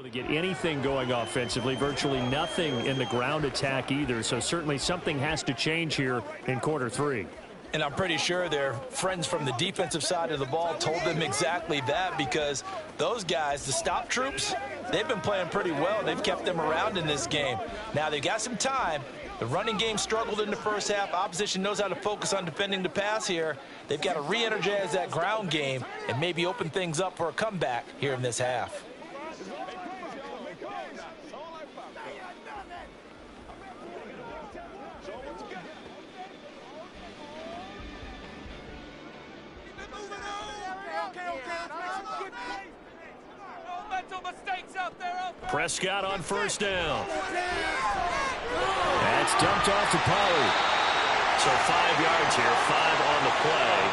To get anything going offensively, virtually nothing in the ground attack either. So certainly something has to change here in quarter three. And I'm pretty sure their friends from the defensive side of the ball told them exactly that, because those guys, the stop troops, they've been playing pretty well. They've kept them around in this game. Now they've got some time. The running game struggled in the first half. Opposition knows how to focus on defending the pass here. They've got to re-energize that ground game and maybe open things up for a comeback here in this half. Prescott on first down. That's dumped off to Pollard. So 5 yards here, 5 on the play.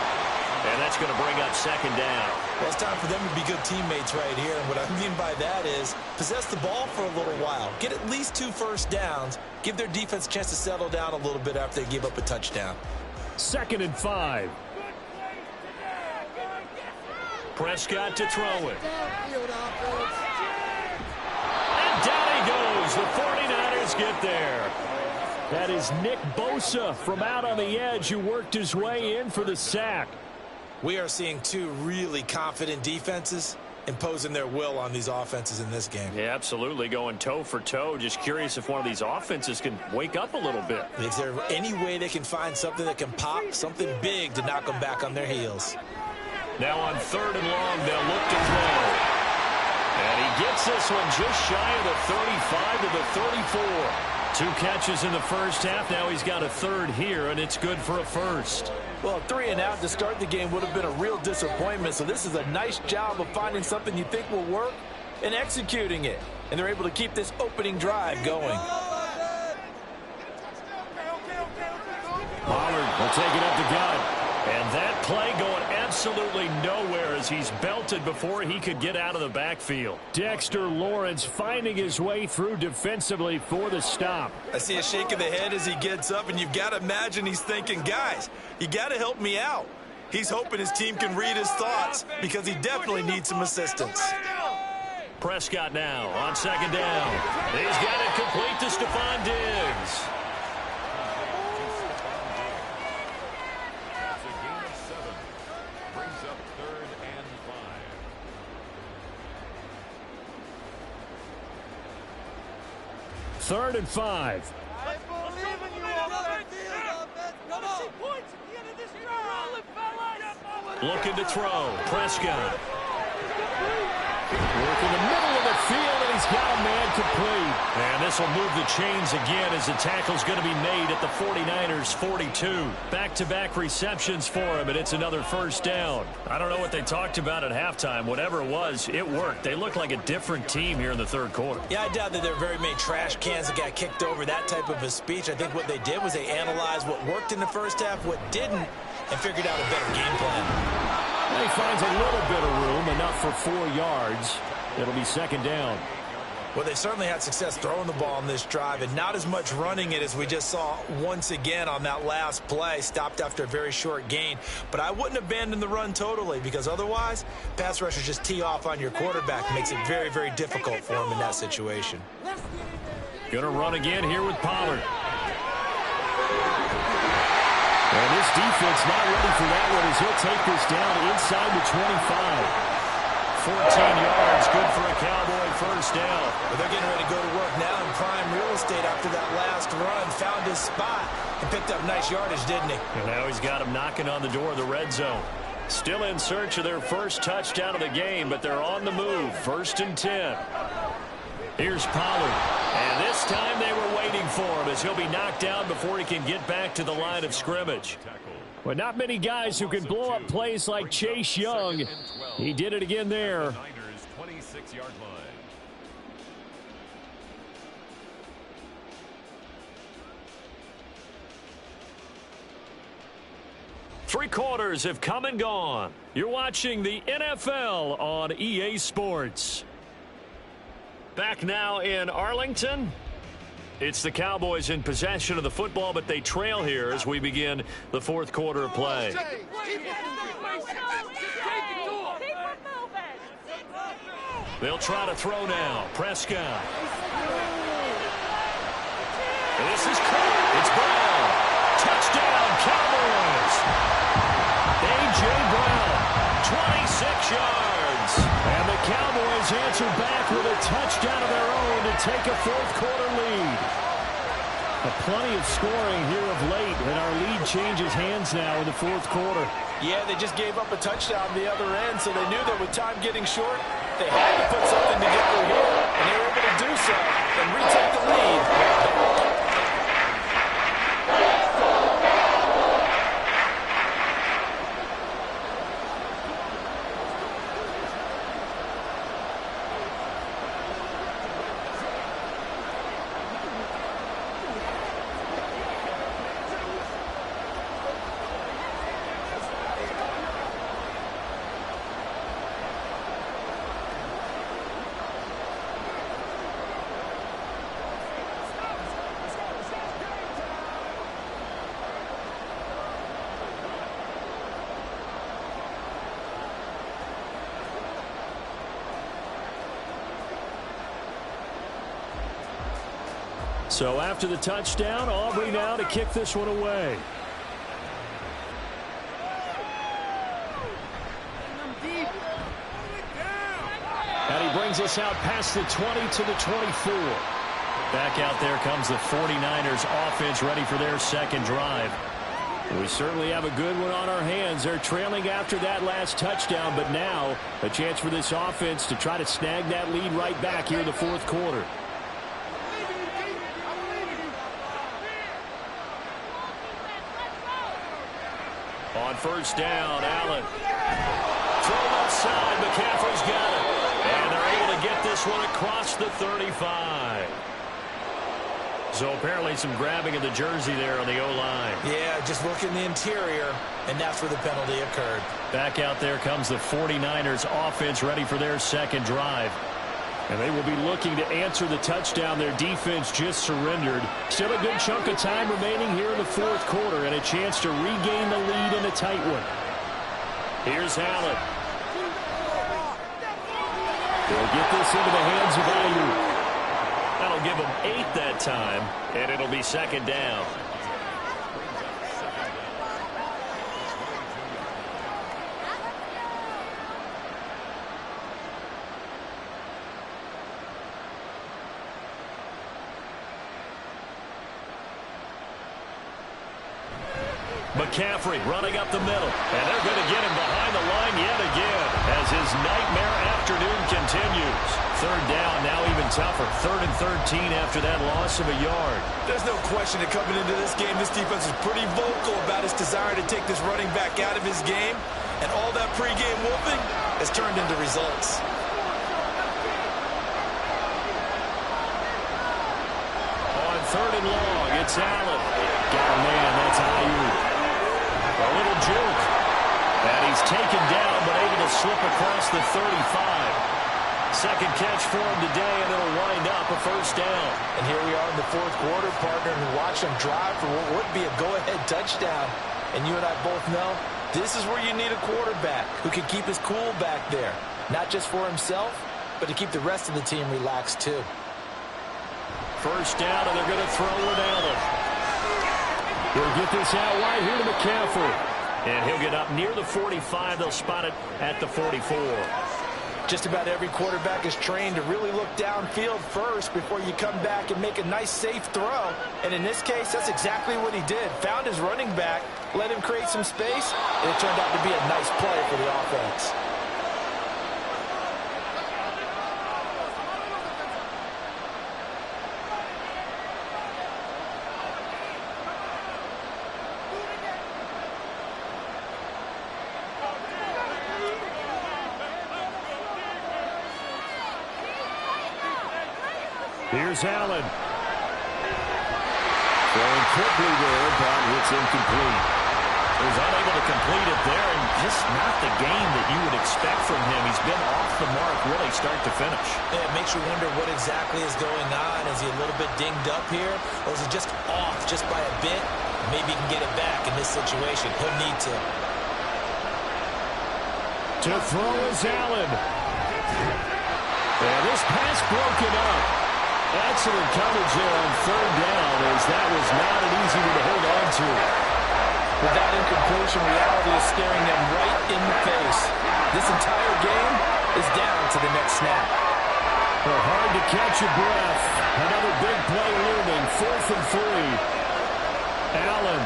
And that's going to bring up second down. Well, it's time for them to be good teammates right here. And what I mean by that is possess the ball for a little while. Get at least 2 first downs. Give their defense a chance to settle down a little bit after they give up a touchdown. 2nd and 5. Prescott to throw it. And down he goes. The 49ers get there. That is Nick Bosa from out on the edge who worked his way in for the sack. We are seeing 2 really confident defenses imposing their will on these offenses in this game. Yeah, absolutely, going toe for toe. Just curious if one of these offenses can wake up a little bit. Is there any way they can find something that can pop, something big to knock them back on their heels? Now on 3rd and long, they'll look to throw. And he gets this one just shy of the 35 to the 34. 2 catches in the first half. Now he's got a 3rd here, and it's good for a first. Well, 3 and out to start the game would have been a real disappointment. So this is a nice job of finding something you think will work and executing it. And they're able to keep this opening drive going. Pollard will take it up the gut. And that play going absolutely nowhere as he's belted before he could get out of the backfield. Dexter Lawrence finding his way through defensively for the stop. I see a shake of the head as he gets up, and you've got to imagine he's thinking, guys, you got to help me out. He's hoping his team can read his thoughts because he definitely needs some assistance. Prescott now on 2nd down. He's got it complete to Stephon Diggs. Third and 5. I believe in you, offense. Come on. Looking to throw. Prescott. Work in the middle of the field, and he's got a man complete. And this will move the chains again as the tackle's going to be made at the 49ers' 42. Back-to-back receptions for him, and it's another first down. I don't know what they talked about at halftime. Whatever it was, it worked. They look like a different team here in the 3rd quarter. Yeah, I doubt that there are very many trash cans that got kicked over, that type of a speech. I think what they did was they analyzed what worked in the first half, what didn't, and figured out a better game plan. He finds a little bit of room, enough for 4 yards. It'll be 2nd down. Well, they certainly had success throwing the ball on this drive, and not as much running it as we just saw once again on that last play. Stopped after a very short gain. But I wouldn't abandon the run totally, because otherwise, pass rushers just tee off on your quarterback. Makes it very, very difficult for him in that situation. Gonna run again here with Pollard. And this defense not ready for that one as he'll take this down inside the 25. 14 yards, good for a Cowboy first down. Well, they're getting ready to go to work now in prime real estate after that last run. Found his spot and picked up nice yardage, didn't he? And now he's got him knocking on the door of the red zone. Still in search of their first touchdown of the game, but they're on the move. 1st and 10. Here's Pollard. And this time they were waiting for him as he'll be knocked down before he can get back to the line of scrimmage. But not many guys who can blow up plays like Chase Young. He did it again there. 26-yard line. Three quarters have come and gone. You're watching the NFL on EA Sports. Back now in Arlington. It's the Cowboys in possession of the football, but they trail here as we begin the 4th quarter of play. They'll try to throw now. Prescott. This is caught. It's Brown. Touchdown, Cowboys. A.J. Brown, 26 yards. And the Cowboys answer back with a touchdown of their own to take a fourth-quarter lead. Plenty of scoring here of late, and our lead changes hands now in the fourth quarter. Yeah, they just gave up a touchdown the other end, so they knew that with time getting short, they had to put something together here, and they were able to do so and retake the lead. So after the touchdown, Aubrey now to kick this one away. And he brings us out past the 20 to the 24. Back out there comes the 49ers offense ready for their second drive. We certainly have a good one on our hands. They're trailing after that last touchdown, but now a chance for this offense to try to snag that lead right back here in the fourth quarter. On first down, Allen. Throw left side. McCaffrey's got it. And they're able to get this one across the 35. So apparently some grabbing of the jersey there on the O-line. Yeah, just look in the interior, and that's where the penalty occurred. Back out there comes the 49ers offense ready for their second drive. And they will be looking to answer the touchdown their defense just surrendered. Still a good chunk of time remaining here in the fourth quarter and a chance to regain the lead in a tight one. Here's Allen. They'll get this into the hands of Ayuk. That'll give them 8 that time, and it'll be second down. McCaffrey running up the middle, and they're going to get him behind the line yet again as his nightmare afternoon continues. Third down, now even tougher. 3rd and 13 after that loss of a yard. There's no question that coming into this game, this defense is pretty vocal about its desire to take this running back out of his game, and all that pregame whooping has turned into results. On 3rd and long, it's Allen. Got a man, that's Ayuk. A little juke. And he's taken down, but able to slip across the 35. Second catch for him today, and it'll wind up a first down. And here we are in the fourth quarter, partner, and watch him drive for what would be a go-ahead touchdown. And you and I both know this is where you need a quarterback who can keep his cool back there. Not just for himself, but to keep the rest of the team relaxed too. First down, and they're going to throw it at him. He'll get this out wide here to McCaffrey. And he'll get up near the 45. They'll spot it at the 44. Just about every quarterback is trained to really look downfield first before you come back and make a nice, safe throw. And in this case, that's exactly what he did. Found his running back, let him create some space, and it turned out to be a nice play for the offense. Here's Allen. Throwing quickly there, but it's incomplete. He was unable to complete it there, and just not the game that you would expect from him. He's been off the mark really start to finish. Yeah, it makes you wonder what exactly is going on. Is he a little bit dinged up here, or is he just off just by a bit? Maybe he can get it back in this situation. He'll need to. To throw is Allen. And this pass broken up. Excellent coverage there on third down, as that was not an easy one to hold on to. With that incompletion, reality is staring them right in the face. This entire game is down to the next snap. Well, hard to catch your breath. Another big play looming. 4th and 3. Allen.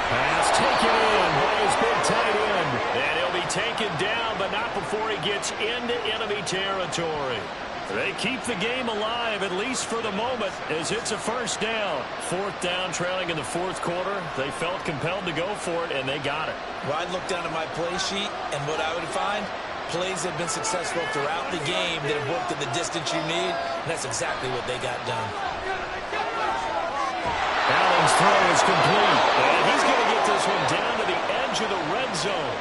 Pass taken in by his big tight end. And he'll be taken down, but not before he gets into enemy territory. They keep the game alive, at least for the moment, as it's a first down. 4th down, trailing in the 4th quarter. They felt compelled to go for it, and they got it. Well, I'd look down at my play sheet, and what I would find, plays have been successful throughout the game that have worked at the distance you need, and that's exactly what they got done. Allen's throw is complete, and he's going to get this one down to the edge of the red zone.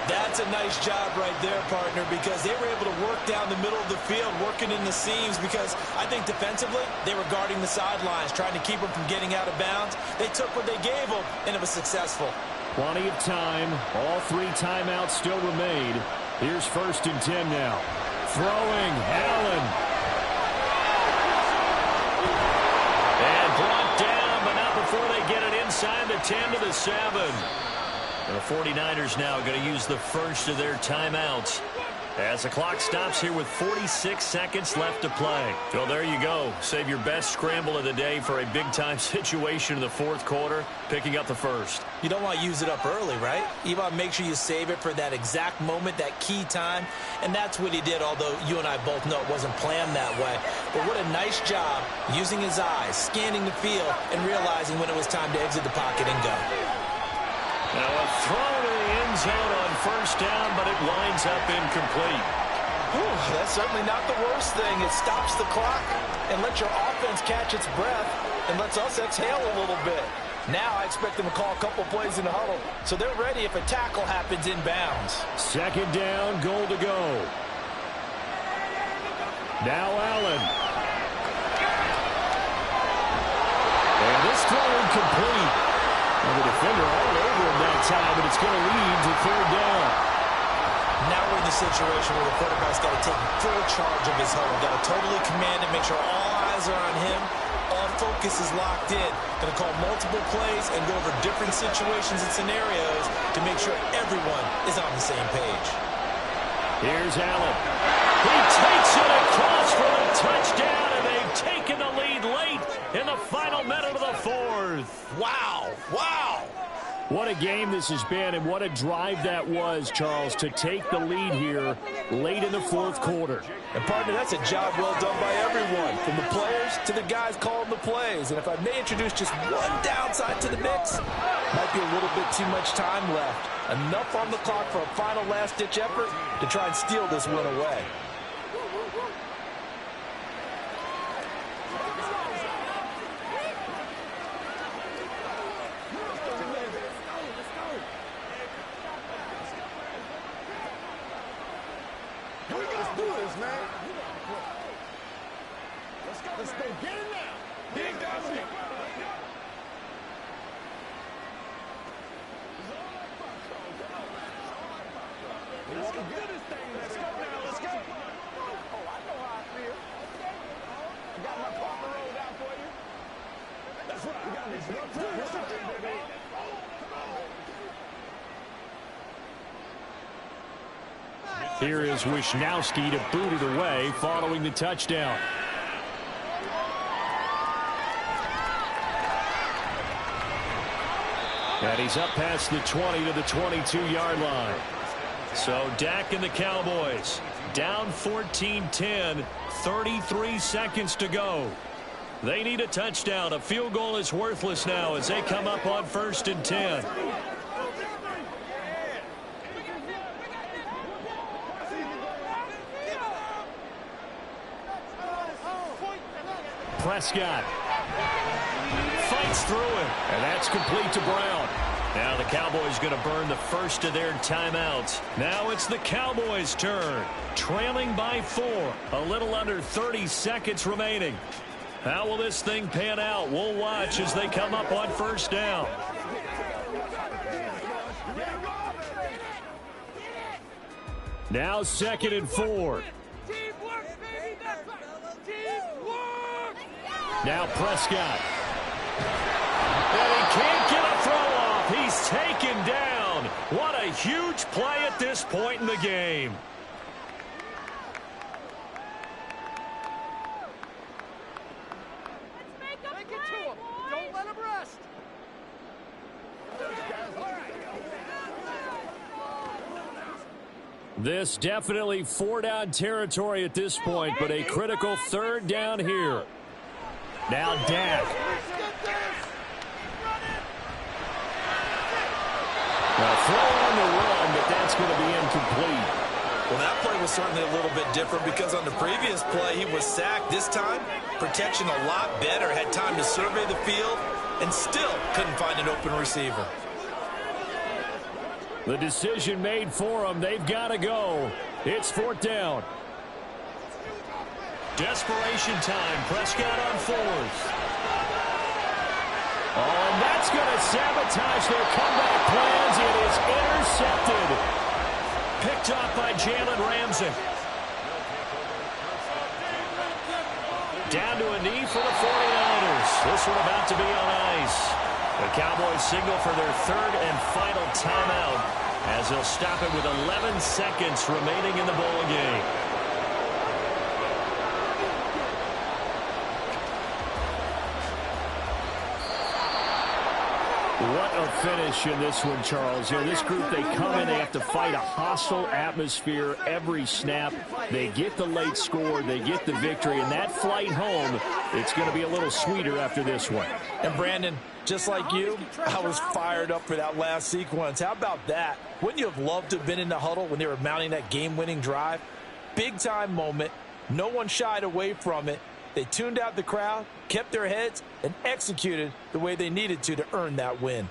That's a nice job right there, partner, because they were able to work down the middle of the field, working in the seams, because I think defensively, they were guarding the sidelines, trying to keep them from getting out of bounds. They took what they gave them, and it was successful. Plenty of time. All 3 timeouts still remain. Here's 1st and 10 now. Throwing, Allen. And brought down, but not before they get it inside the 10 to the 7. The 49ers now going to use the first of their timeouts as the clock stops here with 46 seconds left to play. So there you go. Save your best scramble of the day for a big-time situation in the 4th quarter, picking up the first. You don't want to use it up early, right? You want to make sure you save it for that exact moment, that key time, and that's what he did, although you and I both know it wasn't planned that way. But what a nice job using his eyes, scanning the field, and realizing when it was time to exit the pocket and go. Now a throw to the end zone on 1st down, but it winds up incomplete. Whew, that's certainly not the worst thing. It stops the clock and lets your offense catch its breath and lets us exhale a little bit. Now I expect them to call a couple plays in the huddle, so they're ready if a tackle happens inbounds. 2nd down, goal to go. Now Allen. And this throw incomplete. The defender all over him that time, but it's going to lead to 3rd down. Now we're in the situation where the quarterback's got to take full charge of his huddle. Got to totally command it, make sure all eyes are on him. All focus is locked in. Going to call multiple plays and go over different situations and scenarios to make sure everyone is on the same page. Here's Allen. He takes it across for a touchdown, and they've taken the lead late in the final minute of the 4th. Wow. Wow. What a game this has been, and what a drive that was, Charles, to take the lead here late in the 4th quarter. And, partner, that's a job well done by everyone, from the players to the guys calling the plays. And if I may introduce just one downside to the mix, might be a little bit too much time left. Enough on the clock for a final last-ditch effort to try and steal this win away. Let's go. Get it now. Big W. We want to do this thing. Let's go now. Let's go. Oh, I know how I feel. I got my partner rolled out for you. That's right. We got this. Let's go, baby. Here is Wisnowski to boot it away following the touchdown. And he's up past the 20 to the 22-yard line. So Dak and the Cowboys down 14-10, 33 seconds to go. They need a touchdown. A field goal is worthless now as they come up on 1st and 10. Prescott fights through it, and that's complete to Brown. Now the Cowboys going to burn the first of their timeouts. Now it's the Cowboys' turn, trailing by 4. A little under 30 seconds remaining. How will this thing pan out? We'll watch as they come up on 1st down. Now 2nd and 4. Teamwork, baby, that's right. Teamwork! Now Prescott. And he can't get a throw off. He's taken down. What a huge play at this point in the game. Take it to him. Don't let him rest. This definitely 4-down territory at this point, but a critical 3rd down here. Now Dak. A throw on the run, but that's going to be incomplete. Well, that play was certainly a little bit different because on the previous play, he was sacked. This time, protection a lot better, had time to survey the field, and still couldn't find an open receiver. The decision made for them. They've got to go. It's 4th down. Desperation time. Prescott on 4th. Oh, and that's going to sabotage their comeback plans. It is intercepted. Picked off by Jalen Ramsey. Down to a knee for the 49ers. This one about to be on ice. The Cowboys signal for their 3rd and final timeout as they'll stop it with 11 seconds remaining in the ball game. What a finish in this one, Charles. You know, this group, they come in, they have to fight a hostile atmosphere every snap. They get the late score, they get the victory, and that flight home, it's going to be a little sweeter after this one. And Brandon, just like you, I was fired up for that last sequence. How about that? Wouldn't you have loved to have been in the huddle when they were mounting that game-winning drive? Big-time moment. No one shied away from it. They tuned out the crowd, kept their heads, and executed the way they needed to earn that win.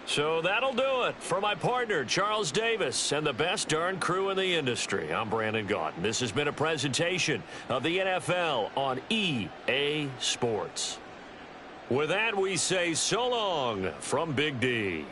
So that'll do it for my partner, Charles Davis, and the best darn crew in the industry. I'm Brandon Gaudin. This has been a presentation of the NFL on EA Sports. With that, we say so long from Big D.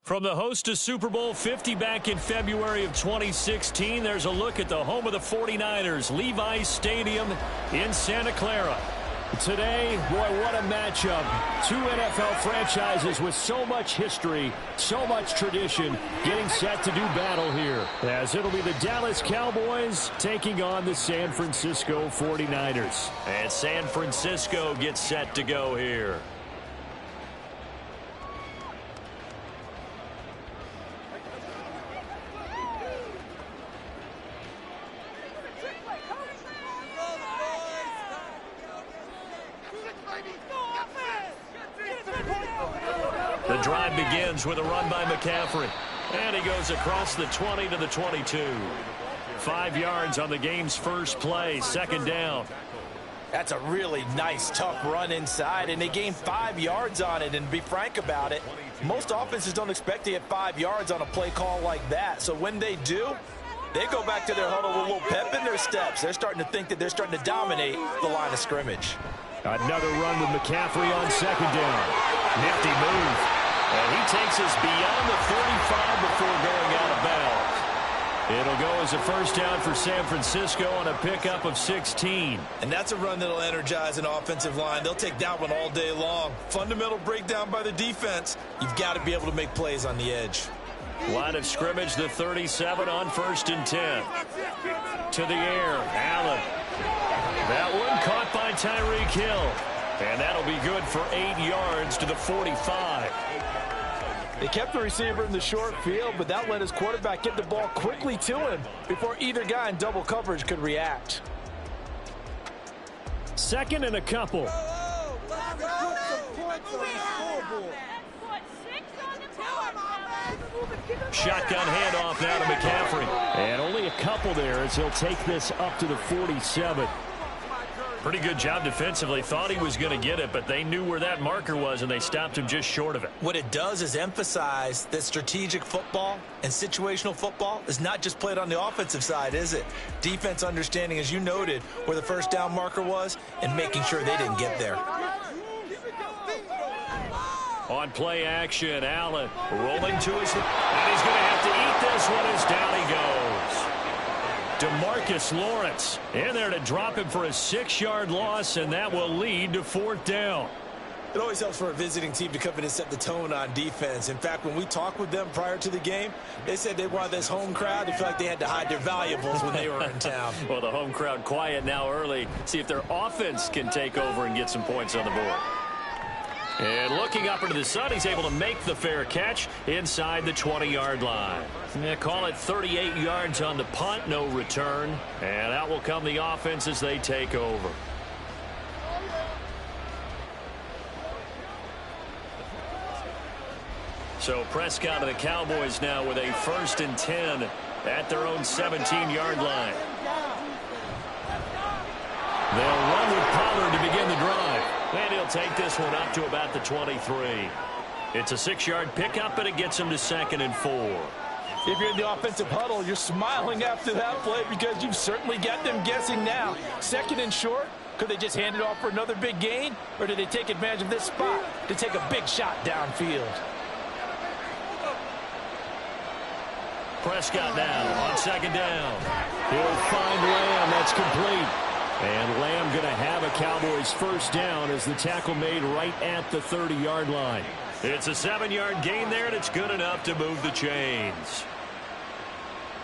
From the host of Super Bowl 50 back in February of 2016, there's a look at the home of the 49ers, Levi's Stadium in Santa Clara. Today, boy, what a matchup. Two NFL franchises with so much history, so much tradition, getting set to do battle here. As it'll be the Dallas Cowboys taking on the San Francisco 49ers. And San Francisco gets set to go here. The drive begins with a run by McCaffrey. And he goes across the 20 to the 22. 5 yards on the game's first play, second down. That's a really nice, tough run inside, and they gained 5 yards on it. And to be frank about it, most offenses don't expect to get 5 yards on a play call like that. So when they do, they go back to their huddle with a little pep in their steps. They're starting to think that they're starting to dominate the line of scrimmage. Another run with McCaffrey on second down. Nifty move. And he takes us beyond the 35 before going out of bounds. It'll go as a first down for San Francisco on a pickup of 16. And that's a run that'll energize an offensive line. They'll take that one all day long. Fundamental breakdown by the defense. You've got to be able to make plays on the edge. Line of scrimmage, the 37 on 1st and 10. To the air, Allen. That one caught by Tyreek Hill. And that'll be good for 8 yards to the 45. They kept the receiver in the short field, but that let his quarterback get the ball quickly to him before either guy in double coverage could react. Second and a couple. Shotgun handoff now to McCaffrey. And only a couple there as he'll take this up to the 47. Pretty good job defensively. Thought he was going to get it, but they knew where that marker was, and they stopped him just short of it. What it does is emphasize that strategic football and situational football is not just played on the offensive side, is it? Defense understanding, as you noted, where the first down marker was and making sure they didn't get there. On play action, Allen rolling to his... And he's going to have to eat this one as down he goes. DeMarcus Lawrence in there to drop him for a 6-yard loss, and that will lead to 4th down. It always helps for a visiting team to come in and set the tone on defense. In fact, when we talked with them prior to the game, they said they wanted this home crowd to feel like they had to hide their valuables when they were in town. Well, the home crowd quiet now early. See if their offense can take over and get some points on the board. And looking up into the sun, he's able to make the fair catch inside the 20-yard line. They call it 38 yards on the punt, no return. And out will come the offense as they take over. So Prescott of the Cowboys now with a 1st and 10 at their own 17-yard line. They'll run with Pollard to begin the drive. And he'll take this one up to about the 23. It's a 6-yard pickup, and it gets him to 2nd and 4. If you're in the offensive huddle, you're smiling after that play because you've certainly got them guessing now. 2nd and short, could they just hand it off for another big gain? Or did they take advantage of this spot to take a big shot downfield? Prescott now on 2nd down. He'll find Lamb. That's complete. And Lamb going to have a Cowboys 1st down as the tackle made right at the 30-yard line. It's a 7-yard gain there, and it's good enough to move the chains.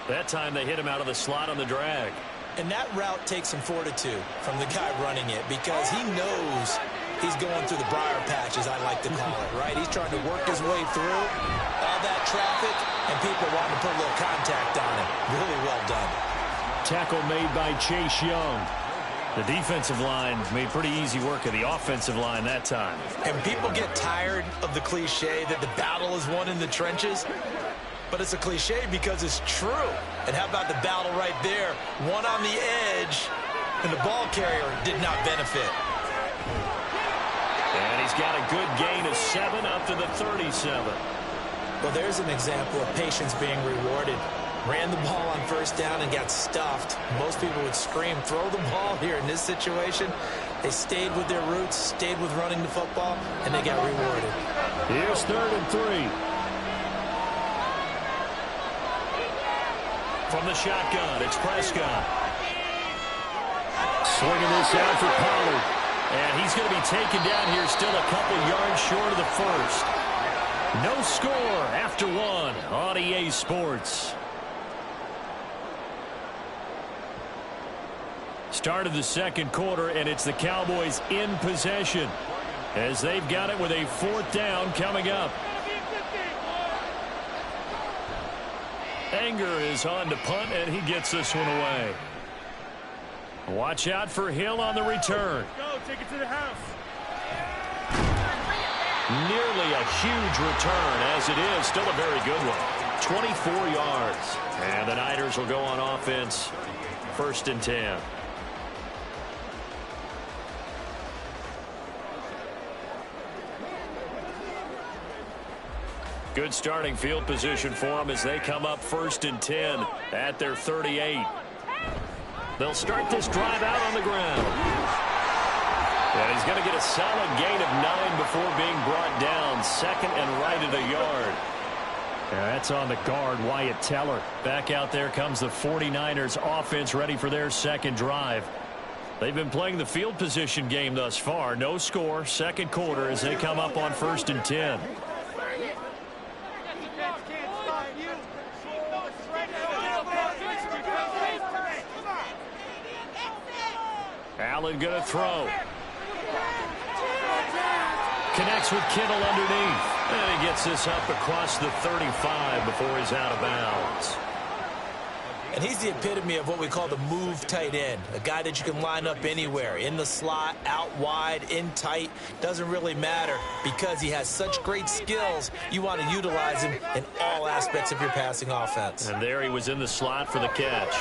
That time they hit him out of the slot on the drag. And that route takes some fortitude from the guy running it because he knows he's going through the briar patch, as I like to call it, right? He's trying to work his way through all that traffic, and people wanting to put a little contact on him. Really well done. Tackle made by Chase Young. The defensive line made pretty easy work of the offensive line that time. And people get tired of the cliche that the battle is won in the trenches. But it's a cliche because it's true. And how about the battle right there? One on the edge, and the ball carrier did not benefit. And he's got a good gain of 7 up to the 37. Well, there's an example of patience being rewarded. Ran the ball on 1st down and got stuffed. Most people would scream, throw the ball here. In this situation, they stayed with their roots, stayed with running the football, and they got rewarded. Here's 3rd and 3. From the shotgun, it's Prescott. Swinging this out for Pollard. And he's going to be taken down here still a couple yards short of the first. No score after one on EA Sports. Start of the second quarter, and it's the Cowboys in possession as they've got it with a fourth down coming up. Anger is on to punt, and he gets this one away. Watch out for Hill on the return. Go, take it to the house. Nearly a huge return, as it is. Still a very good one. 24 yards. And the Niners will go on offense. 1st and 10. Good starting field position for them as they come up 1st and 10 at their 38. They'll start this drive out on the ground. And he's going to get a solid gain of 9 before being brought down. 2nd and right at a yard. That's on the guard, Wyatt Teller. Back out there comes the 49ers offense ready for their second drive. They've been playing the field position game thus far. No score, second quarter as they come up on 1st and 10. Allen going to throw. Connects with Kittle underneath. And he gets this up across the 35 before he's out of bounds. And he's the epitome of what we call the move tight end. A guy that you can line up anywhere. In the slot, out wide, in tight. Doesn't really matter because he has such great skills. You want to utilize him in all aspects of your passing offense. And there he was in the slot for the catch.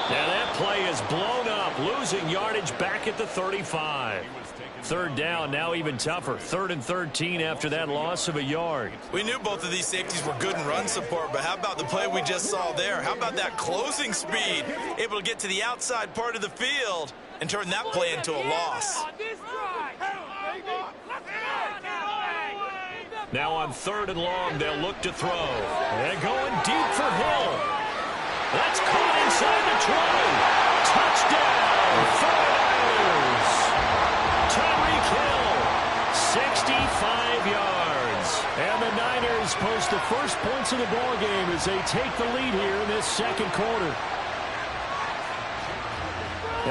Now that play is blown up. Losing yardage back at the 35. 3rd down, now even tougher. 3rd and 13 after that loss of a yard. We knew both of these safeties were good in run support, but how about the play we just saw there? How about that closing speed? Able to get to the outside part of the field and turn that play into a loss. Now on 3rd and long, they'll look to throw. They're going deep for Hill. That's caught inside the 20. Touchdown, 49ers. Tyreek Hill, 65 yards. And the Niners post the first points of the ball game as they take the lead here in this second quarter.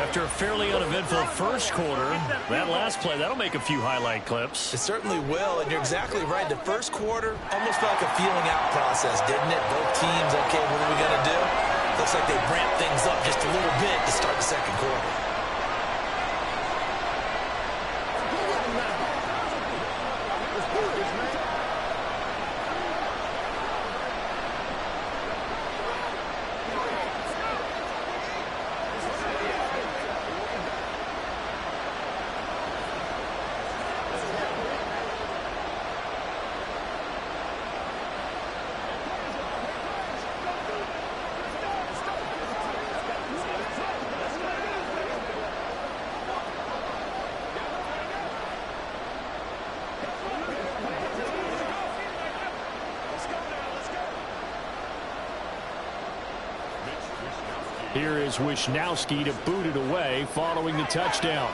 After a fairly uneventful first quarter, that last play, that'll make a few highlight clips. It certainly will, and you're exactly right. The first quarter almost felt like a feeling out process, didn't it? Both teams, okay, what are we going to do? Looks like they ramped things up just a little bit to start the second quarter. Here is Wisnowski to boot it away following the touchdown.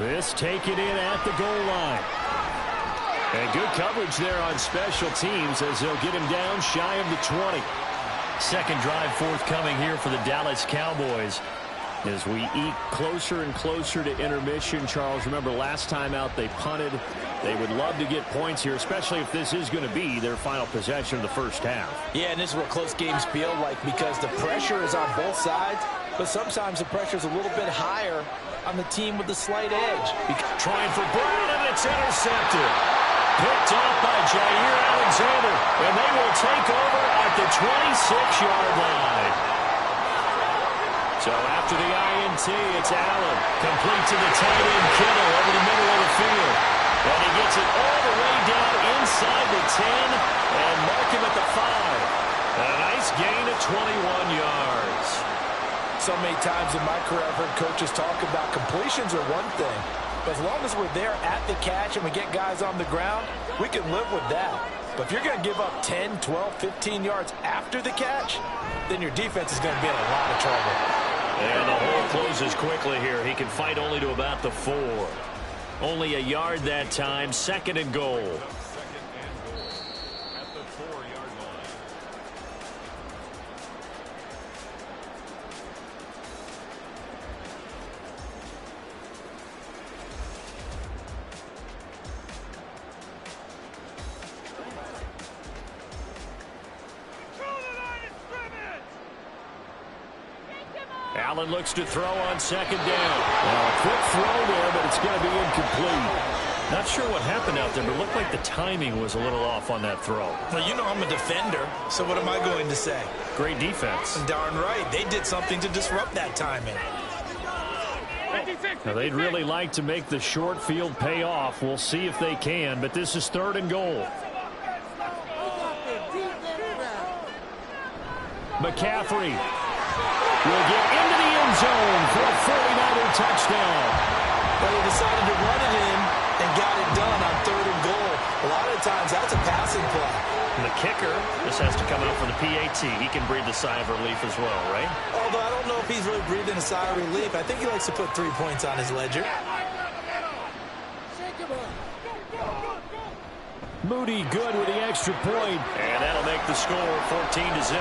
This taken in at the goal line. And good coverage there on special teams as they'll get him down shy of the 20. Second drive forthcoming here for the Dallas Cowboys. As we eke closer and closer to intermission, Charles, remember last time out they punted. They would love to get points here, especially if this is going to be their final possession of the first half. Yeah, and this is what close games feel like because the pressure is on both sides, but sometimes the pressure is a little bit higher on the team with the slight edge. Trying for Brown, and it's intercepted. Picked off by Jair Alexander, and they will take over at the 26-yard line. So after the INT, it's Allen. Complete to the tight end, Kittle, over the middle of the field. And he gets it all the way down inside the 10 and mark him at the 5. And a nice gain of 21 yards. So many times in my career I've heard coaches talk about completions are one thing. But as long as we're there at the catch and we get guys on the ground, we can live with that. But if you're going to give up 10, 12, 15 yards after the catch, then your defense is going to be in a lot of trouble. And the hole closes quickly here. He can fight only to about the 4. Only a yard that time. 2nd and goal. At the 4-yard line. Allen looks to throw on 2nd down. Well, a quick throw there, but it's going to be incomplete. Not sure what happened out there, but it looked like the timing was a little off on that throw. Well, you know I'm a defender, so what am I going to say? Great defense. Darn right. They did something to disrupt that timing. Now, they'd really like to make the short field pay off. We'll see if they can, but this is 3rd and goal. McCaffrey will get into the end zone for a 49er touchdown. But he decided to run it in and got it done on 3rd and goal. A lot of times that's a passing play. And the kicker just has to come out for the PAT. He can breathe a sigh of relief as well, right? Although I don't know if he's really breathing a sigh of relief. I think he likes to put 3 points on his ledger. Moody good with the extra point. And that'll make the score 14-0.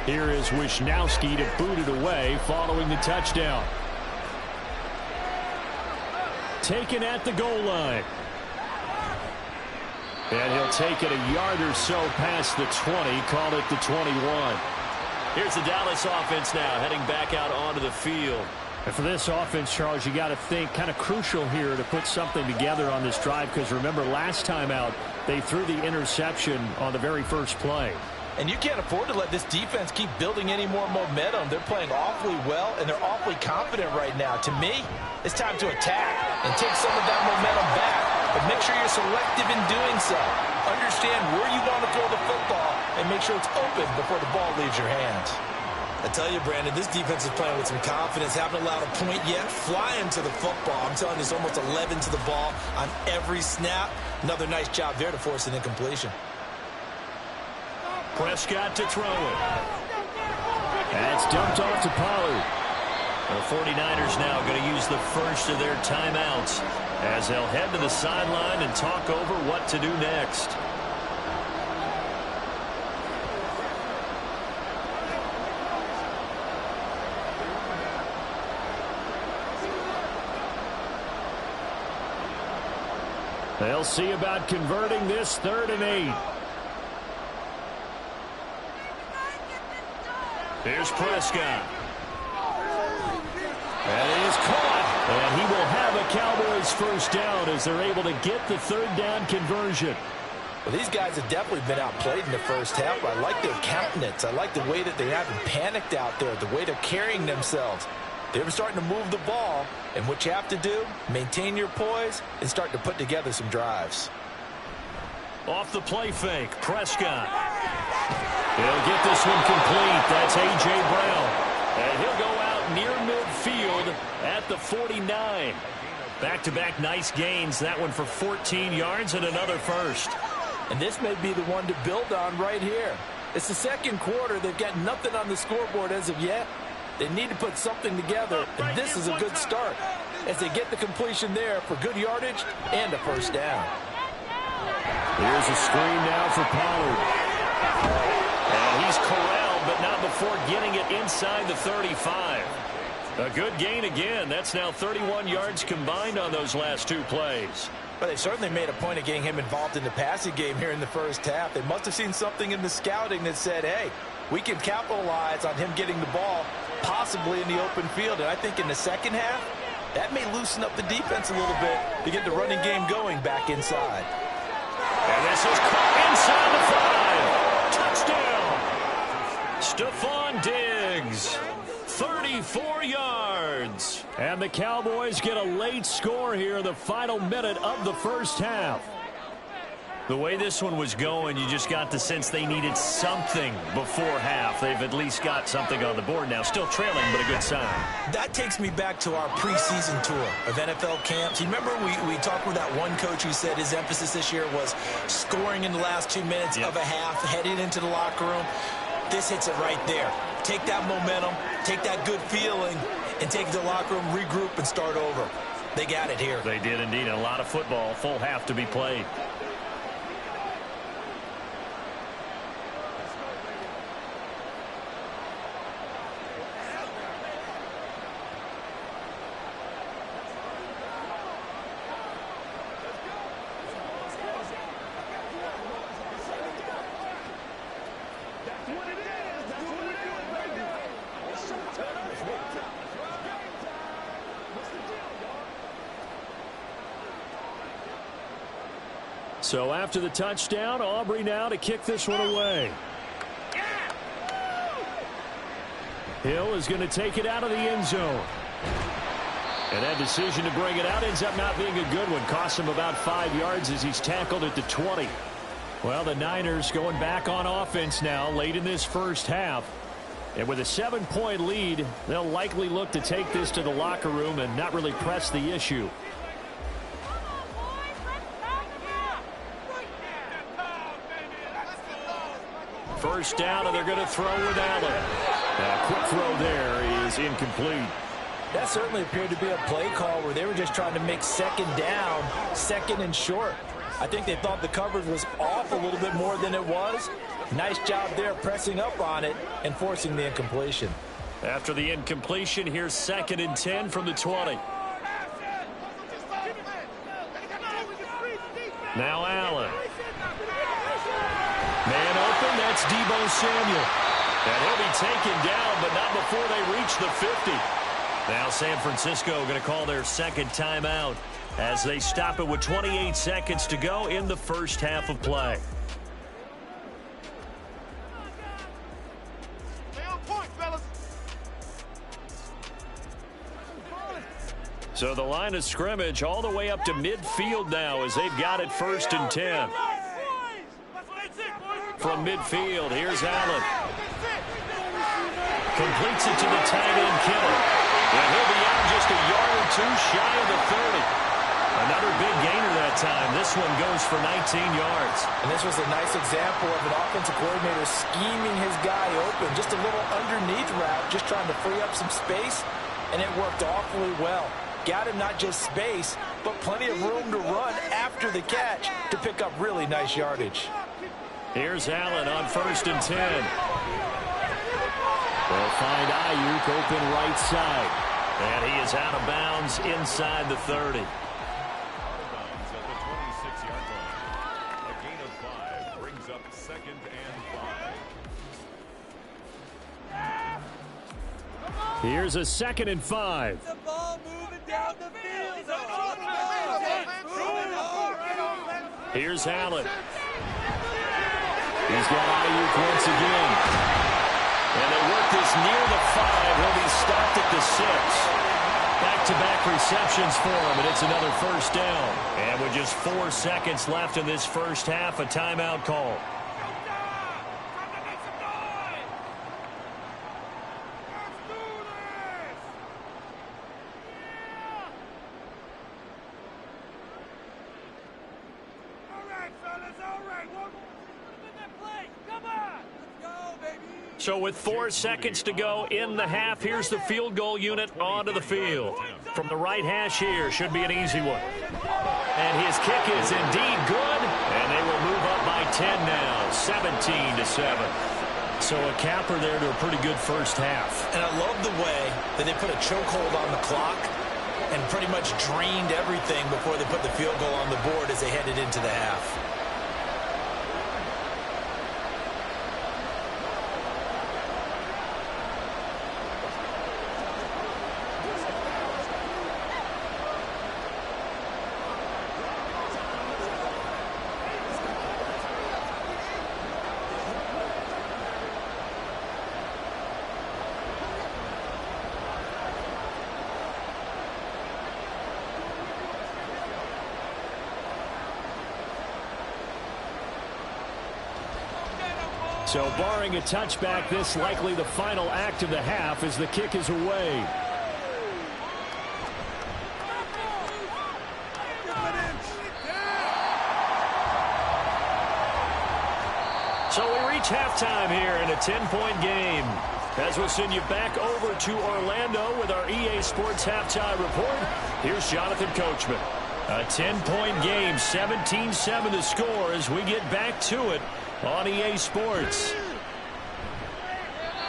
Here is Wisnowski to boot it away following the touchdown. Taken at the goal line. And he'll take it a yard or so past the 20, call it the 21. Here's the Dallas offense now heading back out onto the field. And for this offense, Charles, you got to think kind of crucial here to put something together on this drive, because remember last time out they threw the interception on the very first play. And you can't afford to let this defense keep building any more momentum. They're playing awfully well, and they're awfully confident right now. To me, it's time to attack and take some of that momentum back. But make sure you're selective in doing so. Understand where you want to throw the football and make sure it's open before the ball leaves your hands. I tell you, Brandon, this defense is playing with some confidence. Haven't allowed a point yet. Flying to the football. I'm telling you, it's almost 11 to the ball on every snap. Another nice job there to force an incompletion. Prescott to throw it. That's dumped off to Pollard. The 49ers now going to use the first of their timeouts as they'll head to the sideline and talk over what to do next. They'll see about converting this 3rd and 8. Here's Prescott. And it is caught. And he will have a Cowboys first down as they're able to get the 3rd down conversion. Well, these guys have definitely been outplayed in the first half. I like their countenance. I like the way that they haven't panicked out there, the way they're carrying themselves. They're starting to move the ball. And what you have to do, maintain your poise and start to put together some drives. Off the play fake, Prescott. He'll get this one complete. That's A.J. Brown. And he'll go out near midfield at the 49. Back-to-back nice gains. That one for 14 yards and another first. And this may be the one to build on right here. It's the second quarter. They've got nothing on the scoreboard as of yet. They need to put something together, and this is a good start as they get the completion there for good yardage and a first down. Here's a screen now for Pollard. And he's corralled, but not before getting it inside the 35. A good gain again. That's now 31 yards combined on those last 2 plays. But they certainly made a point of getting him involved in the passing game here in the first half. They must have seen something in the scouting that said, hey, we can capitalize on him getting the ball possibly in the open field. And I think in the second half, that may loosen up the defense a little bit to get the running game going back inside. And this is caught inside the 5. Touchdown. Stephon Diggs. 34 yards. And the Cowboys get a late score here in the final minute of the first half. The way this one was going, you just got the sense they needed something before half. They've at least got something on the board now. Still trailing, but a good sign. That takes me back to our preseason tour of NFL camps. You remember we talked with that one coach who said his emphasis this year was scoring in the last 2 minutes of a half, heading into the locker room. This hits it right there. Take that momentum, take that good feeling, and take it to the locker room, regroup, and start over. They got it here. They did indeed. A lot of football, full half to be played. So after the touchdown, Aubrey now to kick this one away. Hill is going to take it out of the end zone. And that decision to bring it out ends up not being a good one. Costs him about 5 yards as he's tackled at the 20. Well, the Niners going back on offense now late in this first half. And with a 7-point lead, they'll likely look to take this to the locker room and not really press the issue. First down, and they're going to throw with Allen. A quick throw there is incomplete. That certainly appeared to be a play call where they were just trying to make second down, second and short. I think they thought the coverage was off a little bit more than it was. Nice job there pressing up on it and forcing the incompletion. After the incompletion, here's 2nd and 10 from the 20. Now Allen. Man open, that's Deebo Samuel. And he'll be taken down, but not before they reach the 50. Now San Francisco going to call their second timeout as they stop it with 28 seconds to go in the first half of play. So the line of scrimmage all the way up to midfield now as they've got it 1st and 10. From midfield, here's Allen. Completes it to the tight end, Kittle. And he'll be out just a yard or two shy of the 30. Another big gainer that time. This one goes for 19 yards. And this was a nice example of an offensive coordinator scheming his guy open. Just a little underneath route, just trying to free up some space, and it worked awfully well. Got him not just space, but plenty of room to run after the catch to pick up really nice yardage. Here's Allen on 1st and 10. They'll find Ayuk open right side. And he is out of bounds inside the 30. At the 26-yard line. A gain of 5 brings up 2nd and 5. Here's a 2nd and 5. The ball moving down the field. Here's Allen. He's got Ayuk once again. And they work this near the 5. He'll be stopped at the 6. Back-to-back receptions for him, and it's another first down. And with just 4 seconds left in this first half, a timeout call. So with 4 seconds to go in the half, here's the field goal unit onto the field. From the right hash here, should be an easy one. And his kick is indeed good, and they will move up by 10 now, 17-7. So a capper there to a pretty good first half. And I love the way that they put a chokehold on the clock and pretty much drained everything before they put the field goal on the board as they headed into the half. So barring a touchback, this likely the final act of the half as the kick is away. So we reach halftime here in a 10-point game. As we'll send you back over to Orlando with our EA Sports Halftime Report, here's Jonathan Coachman. A 10-point game, 17-7 the score as we get back to it on EA Sports.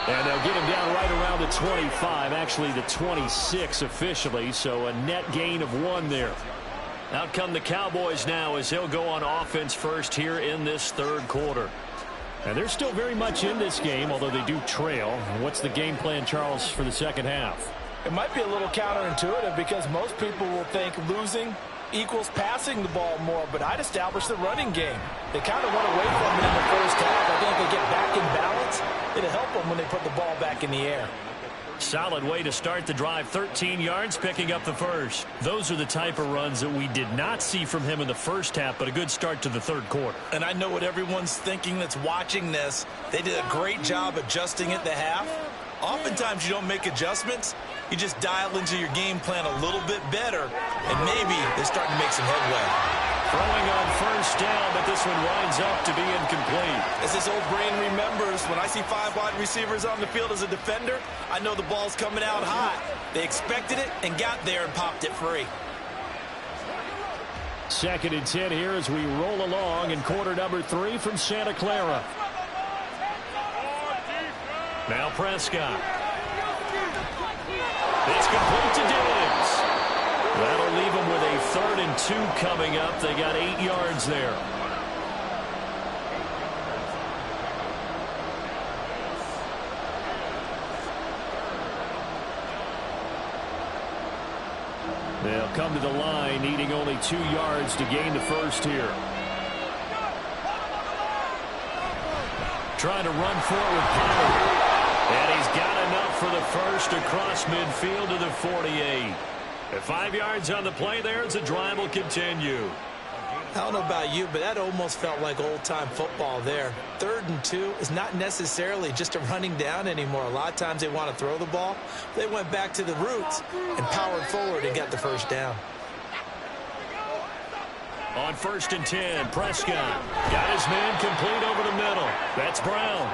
And they'll get him down right around the 25, actually the 26 officially, so a net gain of 1 there. Out come the Cowboys now as they'll go on offense first here in this third quarter. And they're still very much in this game, although they do trail. What's the game plan, Charles, for the second half? It might be a little counterintuitive because most people will think losing equals passing the ball more, but I'd establish the running game. They kind of went away from it in the first half. I think they get back in balance. It'll help them when they put the ball back in the air. Solid way to start the drive, 13 yards, picking up the first. Those are the type of runs that we did not see from him in the first half, but a good start to the third quarter. And I know what everyone's thinking that's watching this. They did a great job adjusting at the half. Oftentimes you don't make adjustments. You just dial into your game plan a little bit better, and maybe they're starting to make some headway. Throwing on first down, but this one winds up to be incomplete. As this old brain remembers, when I see 5 wide receivers on the field as a defender, I know the ball's coming out hot. They expected it and got there and popped it free. 2nd and 10 here as we roll along in quarter number 3 from Santa Clara. Now Prescott. It's complete to Diggs. That'll leave them with a 3rd and 2 coming up. They got 8 yards there. They'll come to the line, needing only 2 yards to gain the first here. Trying to run for it with Pollard. And he's got enough for the first across midfield to the 48. At 5 yards on the play there as the drive will continue. I don't know about you, but that almost felt like old-time football there. 3rd and 2 is not necessarily just a running down anymore. A lot of times they want to throw the ball. They went back to the roots and powered forward and got the first down. On 1st and 10, Prescott got his man complete over the middle. That's Brown.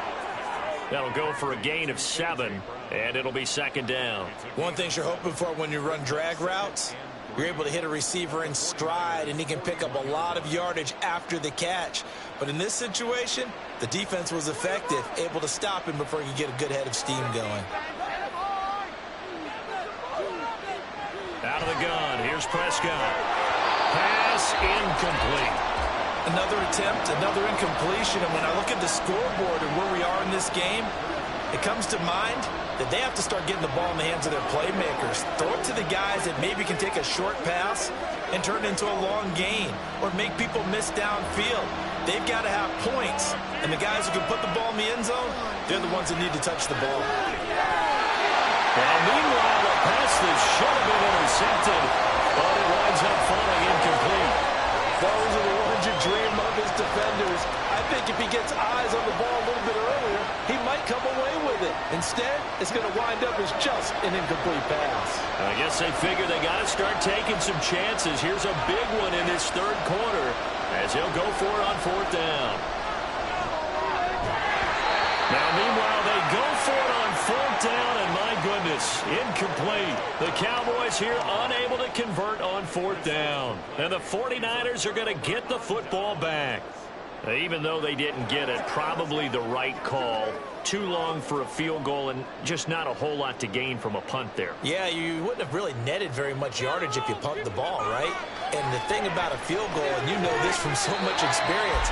That'll go for a gain of 7, and it'll be 2nd down. One thing you're hoping for when you run drag routes, you're able to hit a receiver in stride, and he can pick up a lot of yardage after the catch. But in this situation, the defense was effective, able to stop him before he could get a good head of steam going. Out of the gun, here's Prescott. Pass incomplete. Another attempt, another incompletion, and when I look at the scoreboard and where we are in this game, it comes to mind that they have to start getting the ball in the hands of their playmakers. Throw it to the guys that maybe can take a short pass and turn it into a long gain or make people miss downfield. They've got to have points, and the guys who can put the ball in the end zone, they're the ones that need to touch the ball. Well, meanwhile, a pass that should have been intercepted, but it winds up falling incomplete. Those are the ones you dream of as defenders. I think if he gets eyes on the ball a little bit earlier, he might come away with it. Instead, it's going to wind up as just an incomplete pass. I guess they figure they got to start taking some chances. Here's a big one in this third quarter as he'll go for it on 4th down. Now, meanwhile, they go for it on 4th down, and my goodness, incomplete. The Cowboys here unable to convert on 4th down. And the 49ers are going to get the football back. Even though they didn't get it, probably the right call. Too long for a field goal and just not a whole lot to gain from a punt there. Yeah, you wouldn't have really netted very much yardage if you pumped the ball, right? And the thing about a field goal, and you know this from so much experience,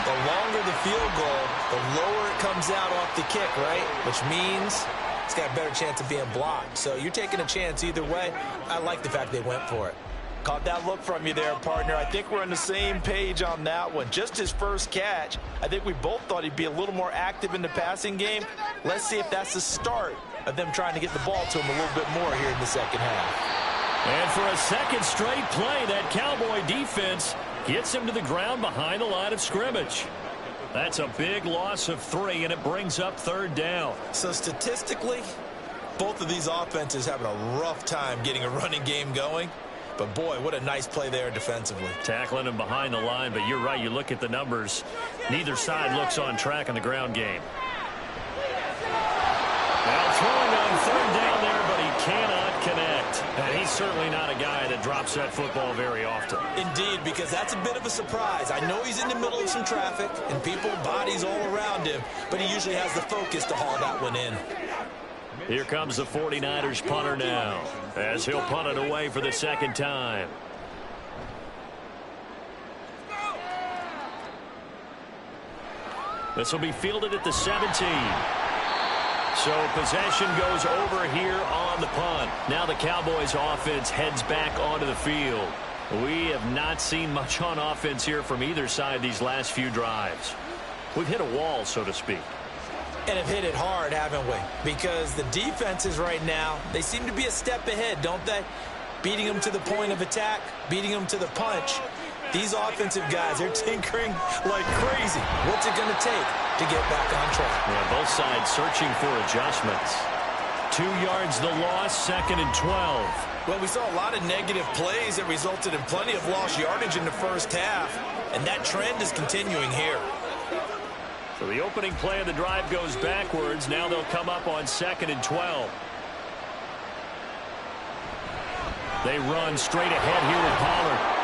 the longer the field goal, the lower it comes out off the kick, right? Which means it's got a better chance of being blocked. So you're taking a chance either way. I like the fact they went for it. Caught that look from you there, partner. I think we're on the same page on that one. Just his first catch. I think we both thought he'd be a little more active in the passing game. Let's see if that's the start of them trying to get the ball to him a little bit more here in the second half. And for a second straight play, that Cowboy defense gets him to the ground behind the line of scrimmage. That's a big loss of 3, and it brings up 3rd down. So statistically, both of these offenses having a rough time getting a running game going. But, boy, what a nice play there defensively. Tackling him behind the line, but you're right. You look at the numbers. Neither side looks on track in the ground game. Now throwing on 3rd down there, but he cannot connect. And he's certainly not a guy that drops that football very often. Indeed, because that's a bit of a surprise. I know he's in the middle of some traffic and people, bodies all around him, but he usually has the focus to haul that one in. Here comes the 49ers punter now, as he'll punt it away for the 2nd time. This will be fielded at the 17. So possession goes over here on the punt. Now the Cowboys offense heads back onto the field. We have not seen much on offense here from either side these last few drives. We've hit a wall, so to speak. And have hit it hard, haven't we? Because the defenses right now, they seem to be a step ahead, don't they? Beating them to the point of attack, beating them to the punch. These offensive guys, they're tinkering like crazy. What's it going to take to get back on track? Yeah, both sides searching for adjustments. 2 yards the loss, 2nd and 12. Well, we saw a lot of negative plays that resulted in plenty of lost yardage in the first half, and that trend is continuing here. So the opening play of the drive goes backwards. Now they'll come up on 2nd and 12. They run straight ahead here with Pollard.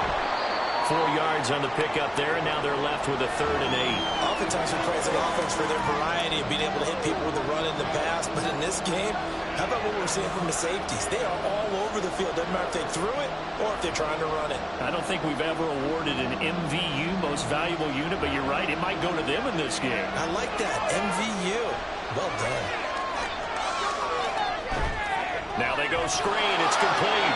4 yards on the pickup there, and now they're left with a 3rd and 8. Oftentimes we praise an offense for their variety of being able to hit people with the run in the pass, but in this game, how about what we're seeing from the safeties? They are all over the field. Doesn't matter if they threw it or if they're trying to run it. I don't think we've ever awarded an MVU, most valuable unit, but you're right, it might go to them in this game. I like that, MVU. Well done. Now they go screen. It's complete.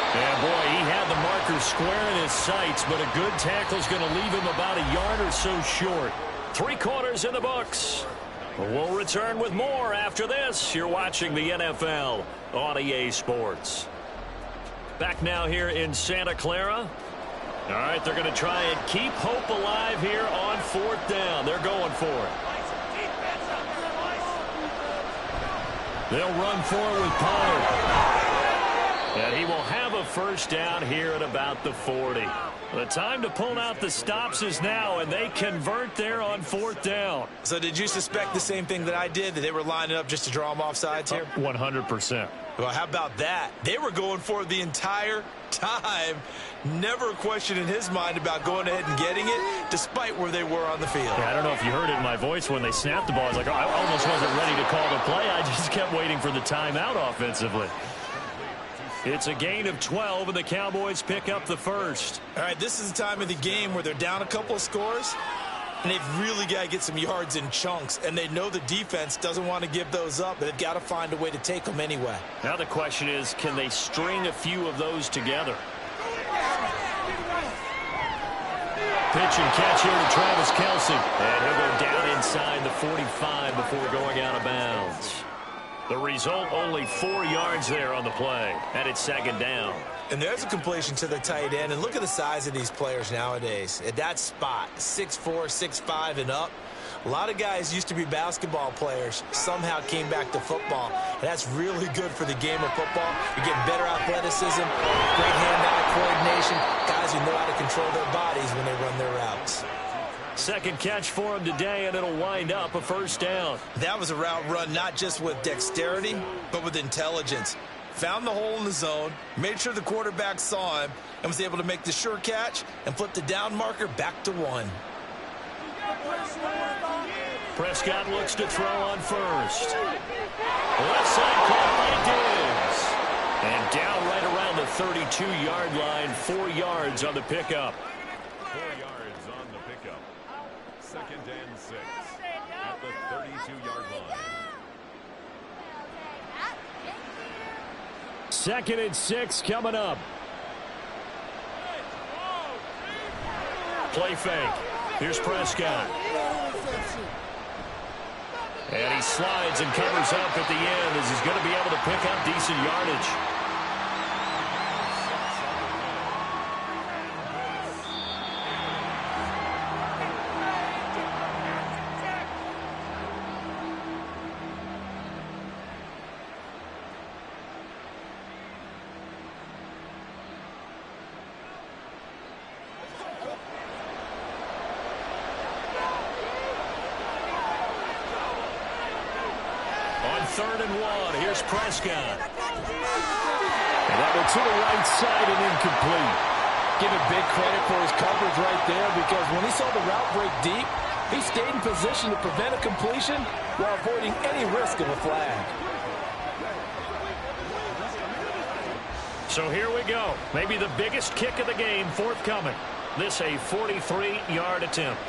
And, boy, he had the marker square in his sights, but a good tackle's going to leave him about a yard or so short. 3 quarters in the books. We'll return with more after this. You're watching the NFL on EA Sports. Back now here in Santa Clara. All right, they're going to try and keep hope alive here on 4th down. They're going for it. They'll run forward with Pollard. And he will have a 1st down here at about the 40. The time to pull out the stops is now, and they convert there on 4th down. So did you suspect the same thing that I did, that they were lining up just to draw them off sides here? 100%. Well, how about that? They were going for it the entire time. Never a question in his mind about going ahead and getting it, despite where they were on the field. Yeah, I don't know if you heard it in my voice when they snapped the ball. I was like, I almost wasn't ready to call the play. I just kept waiting for the timeout offensively. It's a gain of 12, and the Cowboys pick up the 1st. All right, this is the time of the game where they're down a couple of scores, and they've really got to get some yards in chunks, and they know the defense doesn't want to give those up, but they've got to find a way to take them anyway. Now the question is, can they string a few of those together? Pitch and catch here to Travis Kelce. And he'll go down inside the 45 before going out of bounds. The result, only 4 yards there on the play, and it's 2nd down. And there's a completion to the tight end, and look at the size of these players nowadays. At that spot, 6'4", 6'5", and up. A lot of guys used to be basketball players, somehow came back to football, and that's really good for the game of football. You're getting better athleticism, great hand-eye coordination, guys who know how to control their bodies when they run their routes. 2nd catch for him today, and it'll wind up a 1st down. That was a route run not just with dexterity, but with intelligence. Found the hole in the zone, made sure the quarterback saw him, and was able to make the sure catch and flip the down marker back to 1. Prescott looks to throw on 1st. Left side caught by Diggs. And down right around the 32-yard line, 4 yards on the pickup. 4 yards on the pickup. 2nd and 6 at the 32-yard line. 2nd and 6 coming up. Play fake. Here's Prescott. And he slides and covers up at the end as he's going to be able to pick up decent yardage. 3rd and 1. Here's Prescott. And that one to the right side and incomplete. Give him big credit for his coverage right there, because when he saw the route break deep, he stayed in position to prevent a completion while avoiding any risk of a flag. So here we go. Maybe the biggest kick of the game forthcoming. This a 43-yard attempt.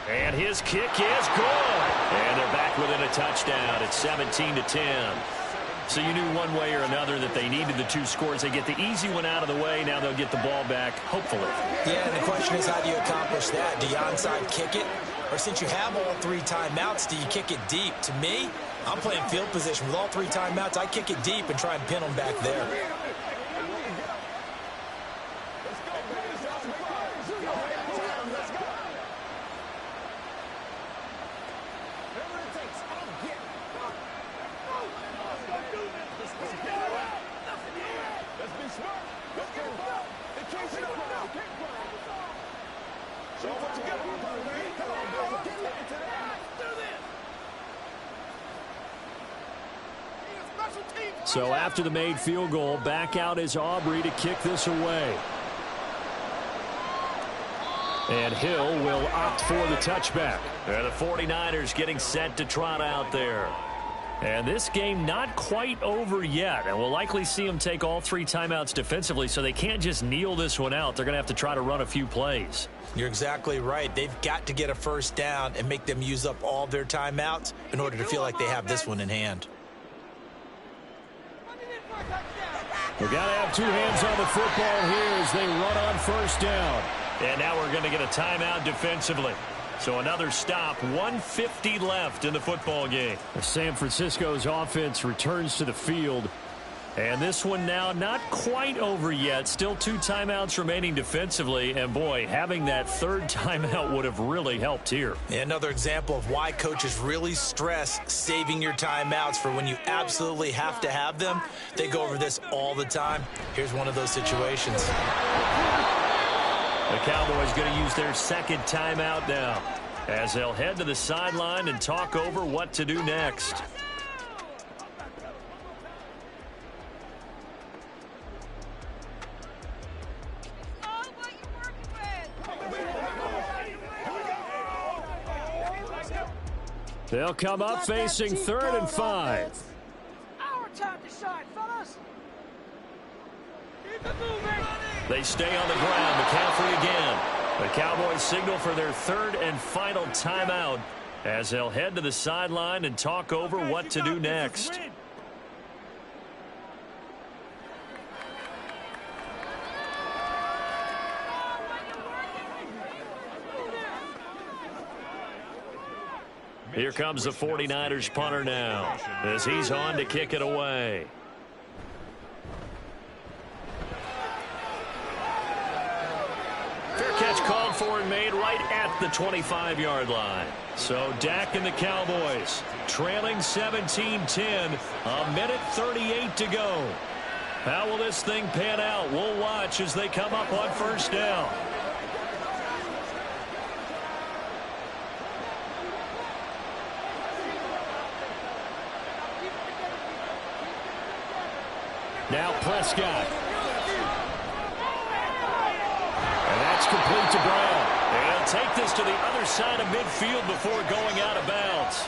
And his kick is good. And they're back within a touchdown at 17-10. So you knew one way or another that they needed the 2 scores. They get the easy one out of the way. Now they'll get the ball back, hopefully. Yeah, and the question is, how do you accomplish that? Do you onside kick it? Or since you have all 3 timeouts, do you kick it deep? To me, I'm playing field position. With all 3 timeouts, I kick it deep and try and pin them back there. So after the made field goal, back out is Aubrey to kick this away. And Hill will opt for the touchback. And the 49ers getting set to trot out there. And this game not quite over yet. And we'll likely see them take all 3 timeouts defensively, so they can't just kneel this one out. They're going to have to try to run a few plays. You're exactly right. They've got to get a first down and make them use up all their timeouts in order to feel like they have this one in hand. We've got to have 2 hands on the football here as they run on first down. And now we're going to get a timeout defensively. So another stop, 1:50 left in the football game. San Francisco's offense returns to the field. And this one now not quite over yet. Still 2 timeouts remaining defensively. And, boy, having that 3rd timeout would have really helped here. Another example of why coaches really stress saving your timeouts for when you absolutely have to have them. They go over this all the time. Here's one of those situations. The Cowboys going to use their 2nd timeout now as they'll head to the sideline and talk over what to do next. They'll come up facing 3rd and 5. Our time to shine, fellas. Keep it moving. They stay on the ground. McCaffrey again. The Cowboys signal for their 3rd and final timeout as they'll head to the sideline and talk over what to do next. Here comes the 49ers punter now as he's on to kick it away. Fair catch called for and made right at the 25-yard line. So Dak and the Cowboys trailing 17-10, a minute 38 to go. How will this thing pan out? We'll watch as they come up on first down. Now Prescott. And that's complete to Brown. And he'll take this to the other side of midfield before going out of bounds.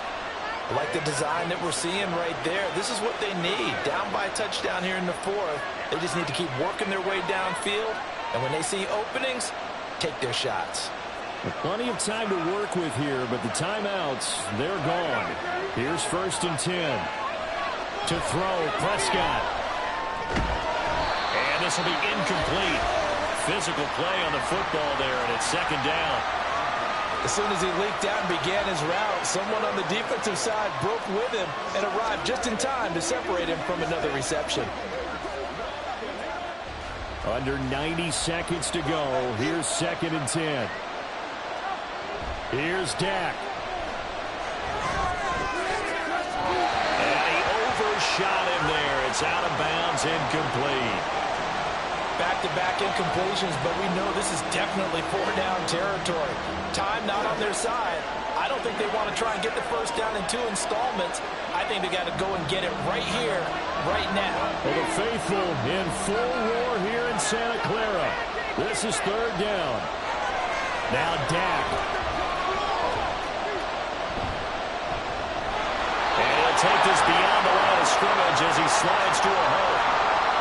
I like the design that we're seeing right there. This is what they need. Down by a touchdown here in the 4th. They just need to keep working their way downfield. And when they see openings, take their shots. Plenty of time to work with here, but the timeouts, they're gone. Here's 1st and 10. To throw, Prescott. And this will be incomplete. Physical play on the football there, and it's 2nd down. As soon as he leaked out and began his route, someone on the defensive side broke with him and arrived just in time to separate him from another reception. Under 90 seconds to go. Here's 2nd and 10. Here's Dak. And he overshot him there. It's out of bounds, incomplete. Back-to-back incompletions, but we know this is definitely four-down territory. Time not on their side. I don't think they want to try and get the first down in 2 installments. I think they got to go and get it right here, right now. Well, the faithful in full roar here in Santa Clara. This is 3rd down. Now Dak. And he'll take this beyond the line of scrimmage as he slides to a hole.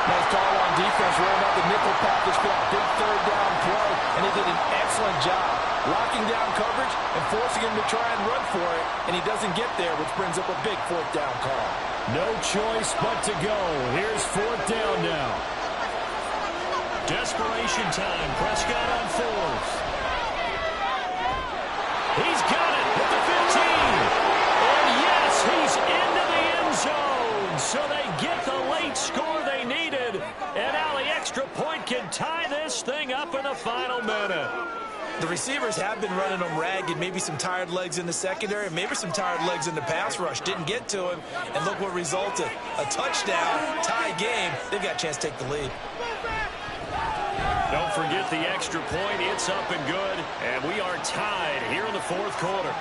Nice call on defense, rolling out the nickel package for that big 3rd down play, and they did an excellent job locking down coverage and forcing him to try and run for it, and he doesn't get there, which brings up a big 4th down call. No choice but to go. Here's 4th down now. Desperation time. Prescott on 4th. He's got it at the 15. And yes, he's into the end zone. So they get the late score they needed. And now the extra point can tie this thing up in the final minute. The receivers have been running them ragged. Maybe some tired legs in the secondary, maybe some tired legs in the pass rush. Didn't get to him, and look what resulted. A touchdown, tie game. They've got a chance to take the lead. Don't forget the extra point. It's up and good. And we are tied here in the 4th quarter.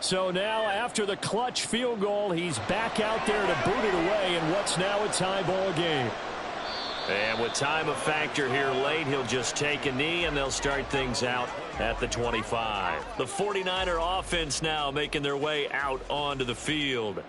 So now, after the clutch field goal, he's back out there to boot it away in what's now a tie ball game. And with time a factor here late, he'll just take a knee, and they'll start things out at the 25. The 49er offense now making their way out onto the field.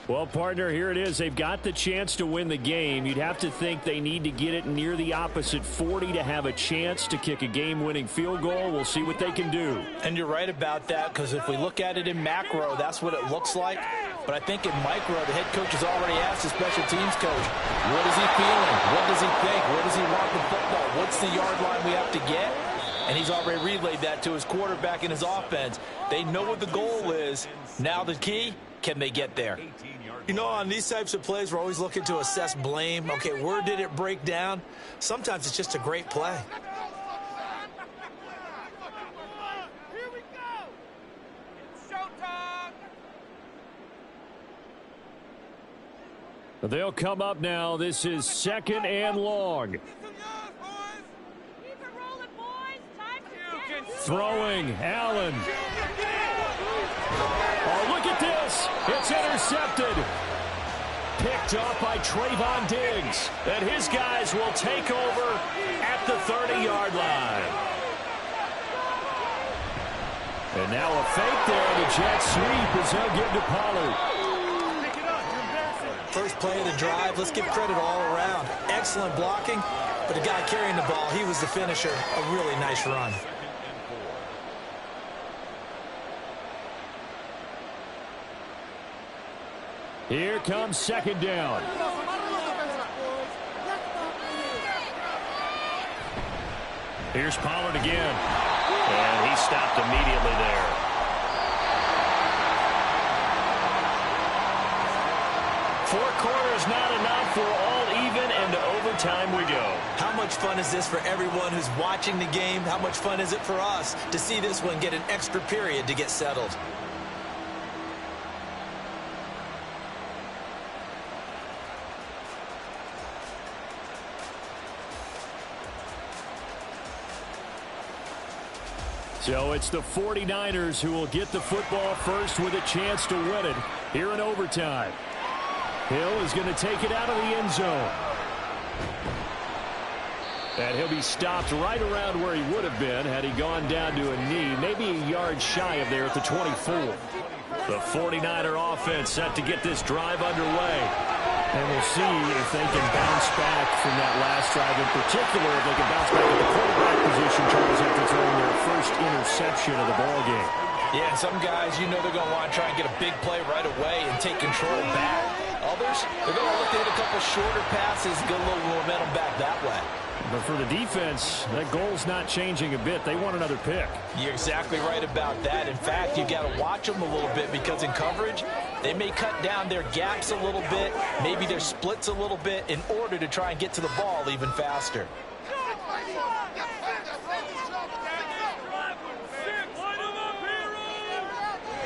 Well, partner, here it is. They've got the chance to win the game. You'd have to think they need to get it near the opposite 40 to have a chance to kick a game-winning field goal. We'll see what they can do. And you're right about that, because if we look at it in macro, that's what it looks like. But I think in micro, the head coach has already asked the special teams coach, what is he feeling? What does he think? Where does he want the football? What's the yard line we have to get? And he's already relayed that to his quarterback and his offense. They know what the goal is. Now the key, can they get there? You know, on these types of plays, we're always looking to assess blame. Okay, where did it break down? Sometimes it's just a great play. Here we go! It's showtime! They'll come up now. This is 2nd and long. Throwing, Allen. Oh, look at this. It's intercepted. Picked off by Trayvon Diggs. And his guys will take over at the 30-yard line. And now a fake there. The jet sweep as they'll give to Pollard. First play of the drive. Let's give credit all around. Excellent blocking, but the guy carrying the ball, he was the finisher. A really nice run. Here comes 2nd down. Here's Pollard again. And he stopped immediately there. Four quarters not enough. We're all even, and to overtime we go. How much fun is this for everyone who's watching the game? How much fun is it for us to see this one get an extra period to get settled? So it's the 49ers who will get the football first with a chance to win it here in overtime. Hill is going to take it out of the end zone. And he'll be stopped right around where he would have been had he gone down to a knee, maybe a yard shy of there at the 24. The 49er offense set to get this drive underway. And we'll see if they can bounce back from that last drive. In particular, if they can bounce back at the quarterback position, Charles, after throwing their first interception of the ball game. Yeah, and some guys, you know they're going to want to try and get a big play right away and take control back. Others, they're going to look to hit a couple shorter passes, get a little momentum back that way. But for the defense, that goal's not changing a bit. They want another pick. You're exactly right about that. In fact, you've got to watch them a little bit because in coverage, they may cut down their gaps a little bit, maybe their splits a little bit in order to try and get to the ball even faster.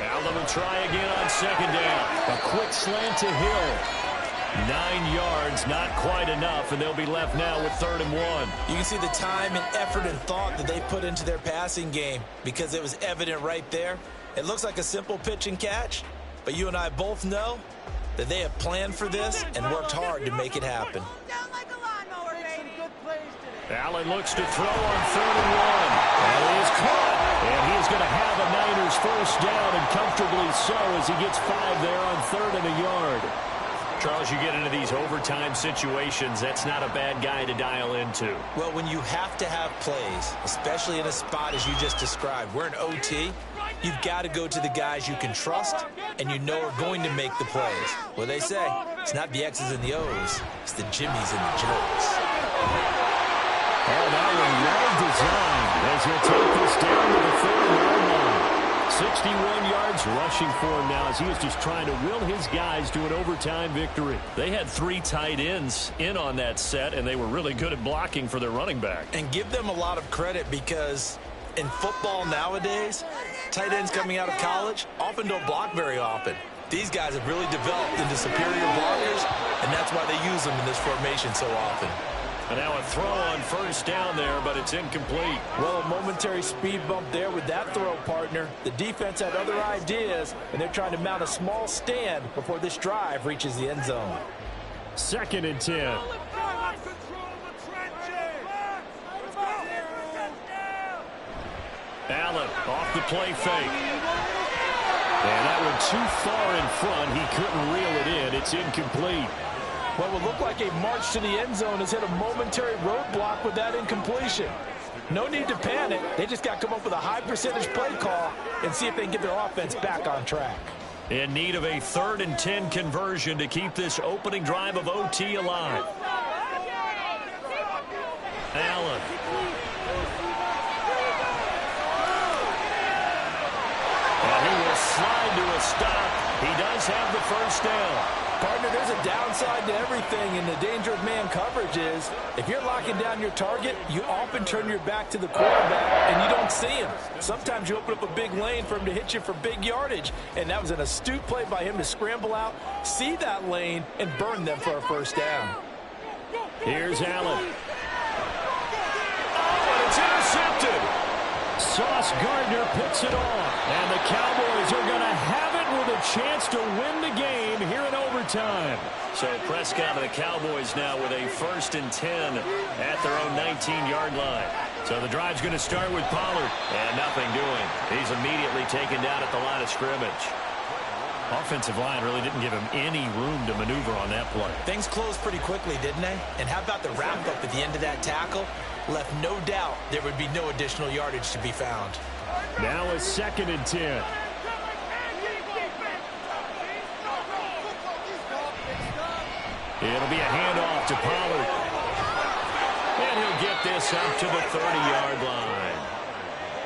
Allen will try again on second down. A quick slant to Hill. 9 yards, not quite enough, and they'll be left now with 3rd and 1. You can see the time and effort and thought that they put into their passing game because it was evident right there. It looks like a simple pitch and catch, but you and I both know that they have planned for this and worked hard to make it happen. Allen looks to throw on 3rd and 1. And he is caught. And he is going to have a Niners first down, and comfortably so as he gets 5 there on 3rd and a yard. Charles, you get into these overtime situations, that's not a bad guy to dial into. Well, when you have to have plays, especially in a spot as you just described, we're in OT, you've got to go to the guys you can trust and you know are going to make the plays. Well, they say it's not the X's and the O's, it's the Jimmies and the Joes. Oh, that one well designed as he'll take this down to the 4-yard line. 61 yards rushing for him now as he is just trying to will his guys to an overtime victory. They had 3 tight ends in on that set, and they were really good at blocking for their running back. And give them a lot of credit because in football nowadays, tight ends coming out of college often don't block very often. These guys have really developed into superior blockers, and that's why they use them in this formation so often. And now a throw on first down there, but it's incomplete. Well, a momentary speed bump there with that throw, partner. The defense had other ideas, and they're trying to mount a small stand before this drive reaches the end zone. 2nd and 10. Allen off the play fake. And that one too far in front. He couldn't reel it in. It's incomplete. What would look like a march to the end zone has hit a momentary roadblock with that incompletion. No need to panic. They just got to come up with a high percentage play call and see if they can get their offense back on track. In need of a 3rd and 10 conversion to keep this opening drive of OT alive. Allen. And he will slide to a stop. He does have the first down. Partner, there's a downside to everything, and the danger of man coverage is if you're locking down your target, you often turn your back to the quarterback, and you don't see him. Sometimes you open up a big lane for him to hit you for big yardage, and that was an astute play by him to scramble out, see that lane, and burn them for a first down. Here's Allen. Oh, and it's intercepted. Sauce Gardner picks it off, and the Cowboys are going to have it with a chance to win the game here in overtime. So Prescott and the Cowboys now with a 1st and 10 at their own 19-yard line. So the drive's going to start with Pollard, and nothing doing. He's immediately taken down at the line of scrimmage. Offensive line really didn't give him any room to maneuver on that play. Things closed pretty quickly, didn't they? And how about the wrap-up at the end of that tackle? Left no doubt there would be no additional yardage to be found. Now a 2nd and 10. It'll be a handoff to Pollard. And he'll get this up to the 30-yard line.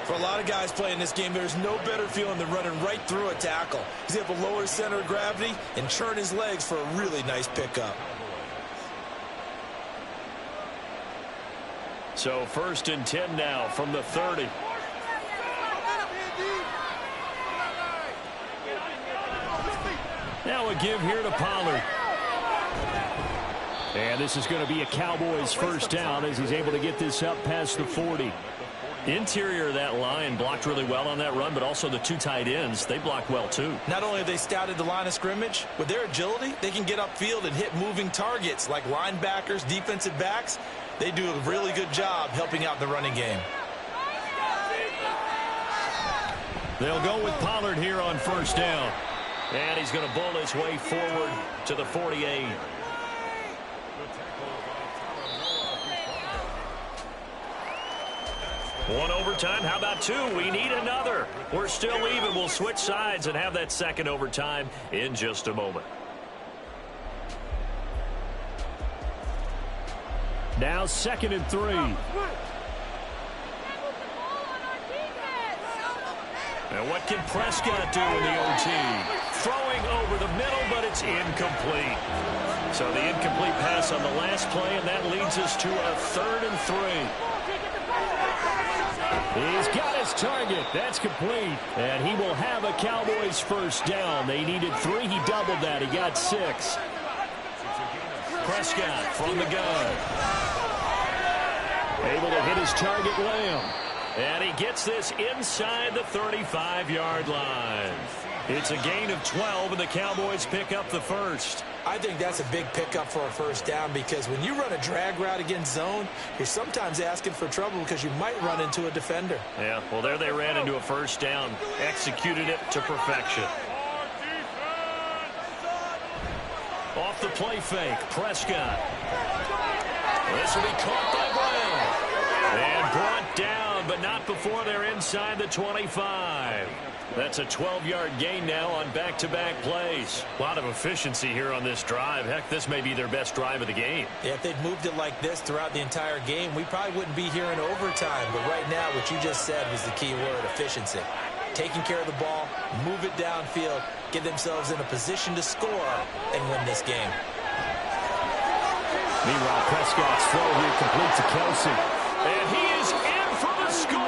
For a lot of guys playing this game, there's no better feeling than running right through a tackle. He's able to lower his center of gravity and churn his legs for a really nice pickup. So 1st and 10 now from the 30. Now a give here to Pollard. And this is going to be a Cowboys first down as he's able to get this up past the 40. Interior of that line blocked really well on that run, but also the 2 tight ends, they blocked well too. Not only have they scouted the line of scrimmage, with their agility, they can get upfield and hit moving targets like linebackers, defensive backs. They do a really good job helping out the running game. They'll go with Pollard here on first down. And he's going to bowl his way forward to the 48. One overtime. How about two? We need another. We're still even. We'll switch sides and have that second overtime in just a moment. Now 2nd and 3. And what can Prescott do in the OT? Throwing over the middle, but it's incomplete. So the incomplete pass on the last play, and that leads us to a 3rd and 3. He's got his target. That's complete. And he will have a Cowboys first down. They needed 3. He doubled that. He got 6. Prescott from the gun. Able to hit his target, Lamb. And he gets this inside the 35-yard line. It's a gain of 12, and the Cowboys pick up the first. I think that's a big pickup for a first down because when you run a drag route against zone, you're sometimes asking for trouble because you might run into a defender. Yeah, well, there they ran into a first down. Executed it to perfection. Off the play fake, Prescott. This will be caught by Brown. And brought down, but not before they're inside the 25. That's a 12-yard gain now on back-to-back plays. A lot of efficiency here on this drive. Heck, this may be their best drive of the game. Yeah, if they'd moved it like this throughout the entire game, we probably wouldn't be here in overtime. But right now, what you just said was the key word, efficiency. Taking care of the ball, move it downfield, get themselves in a position to score, and win this game. Meanwhile, Prescott's throw here complete to Kelsey. And he is in for the score.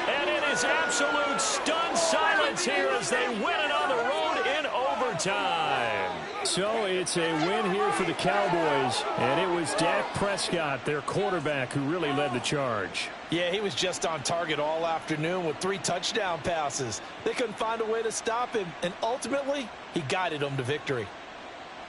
And it is absolute stunned silence here as they win it on the road in overtime. So it's a win here for the Cowboys, and it was Dak Prescott, their quarterback, who really led the charge. Yeah, he was just on target all afternoon with 3 touchdown passes. They couldn't find a way to stop him, and ultimately, he guided them to victory.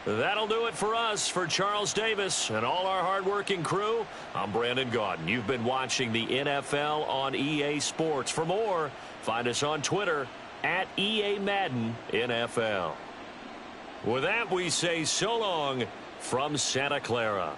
That'll do it for us. For Charles Davis and all our hardworking crew, I'm Brandon Gaudin. You've been watching the NFL on EA Sports. For more, find us on Twitter at EA Madden NFL. With that, we say so long from Santa Clara.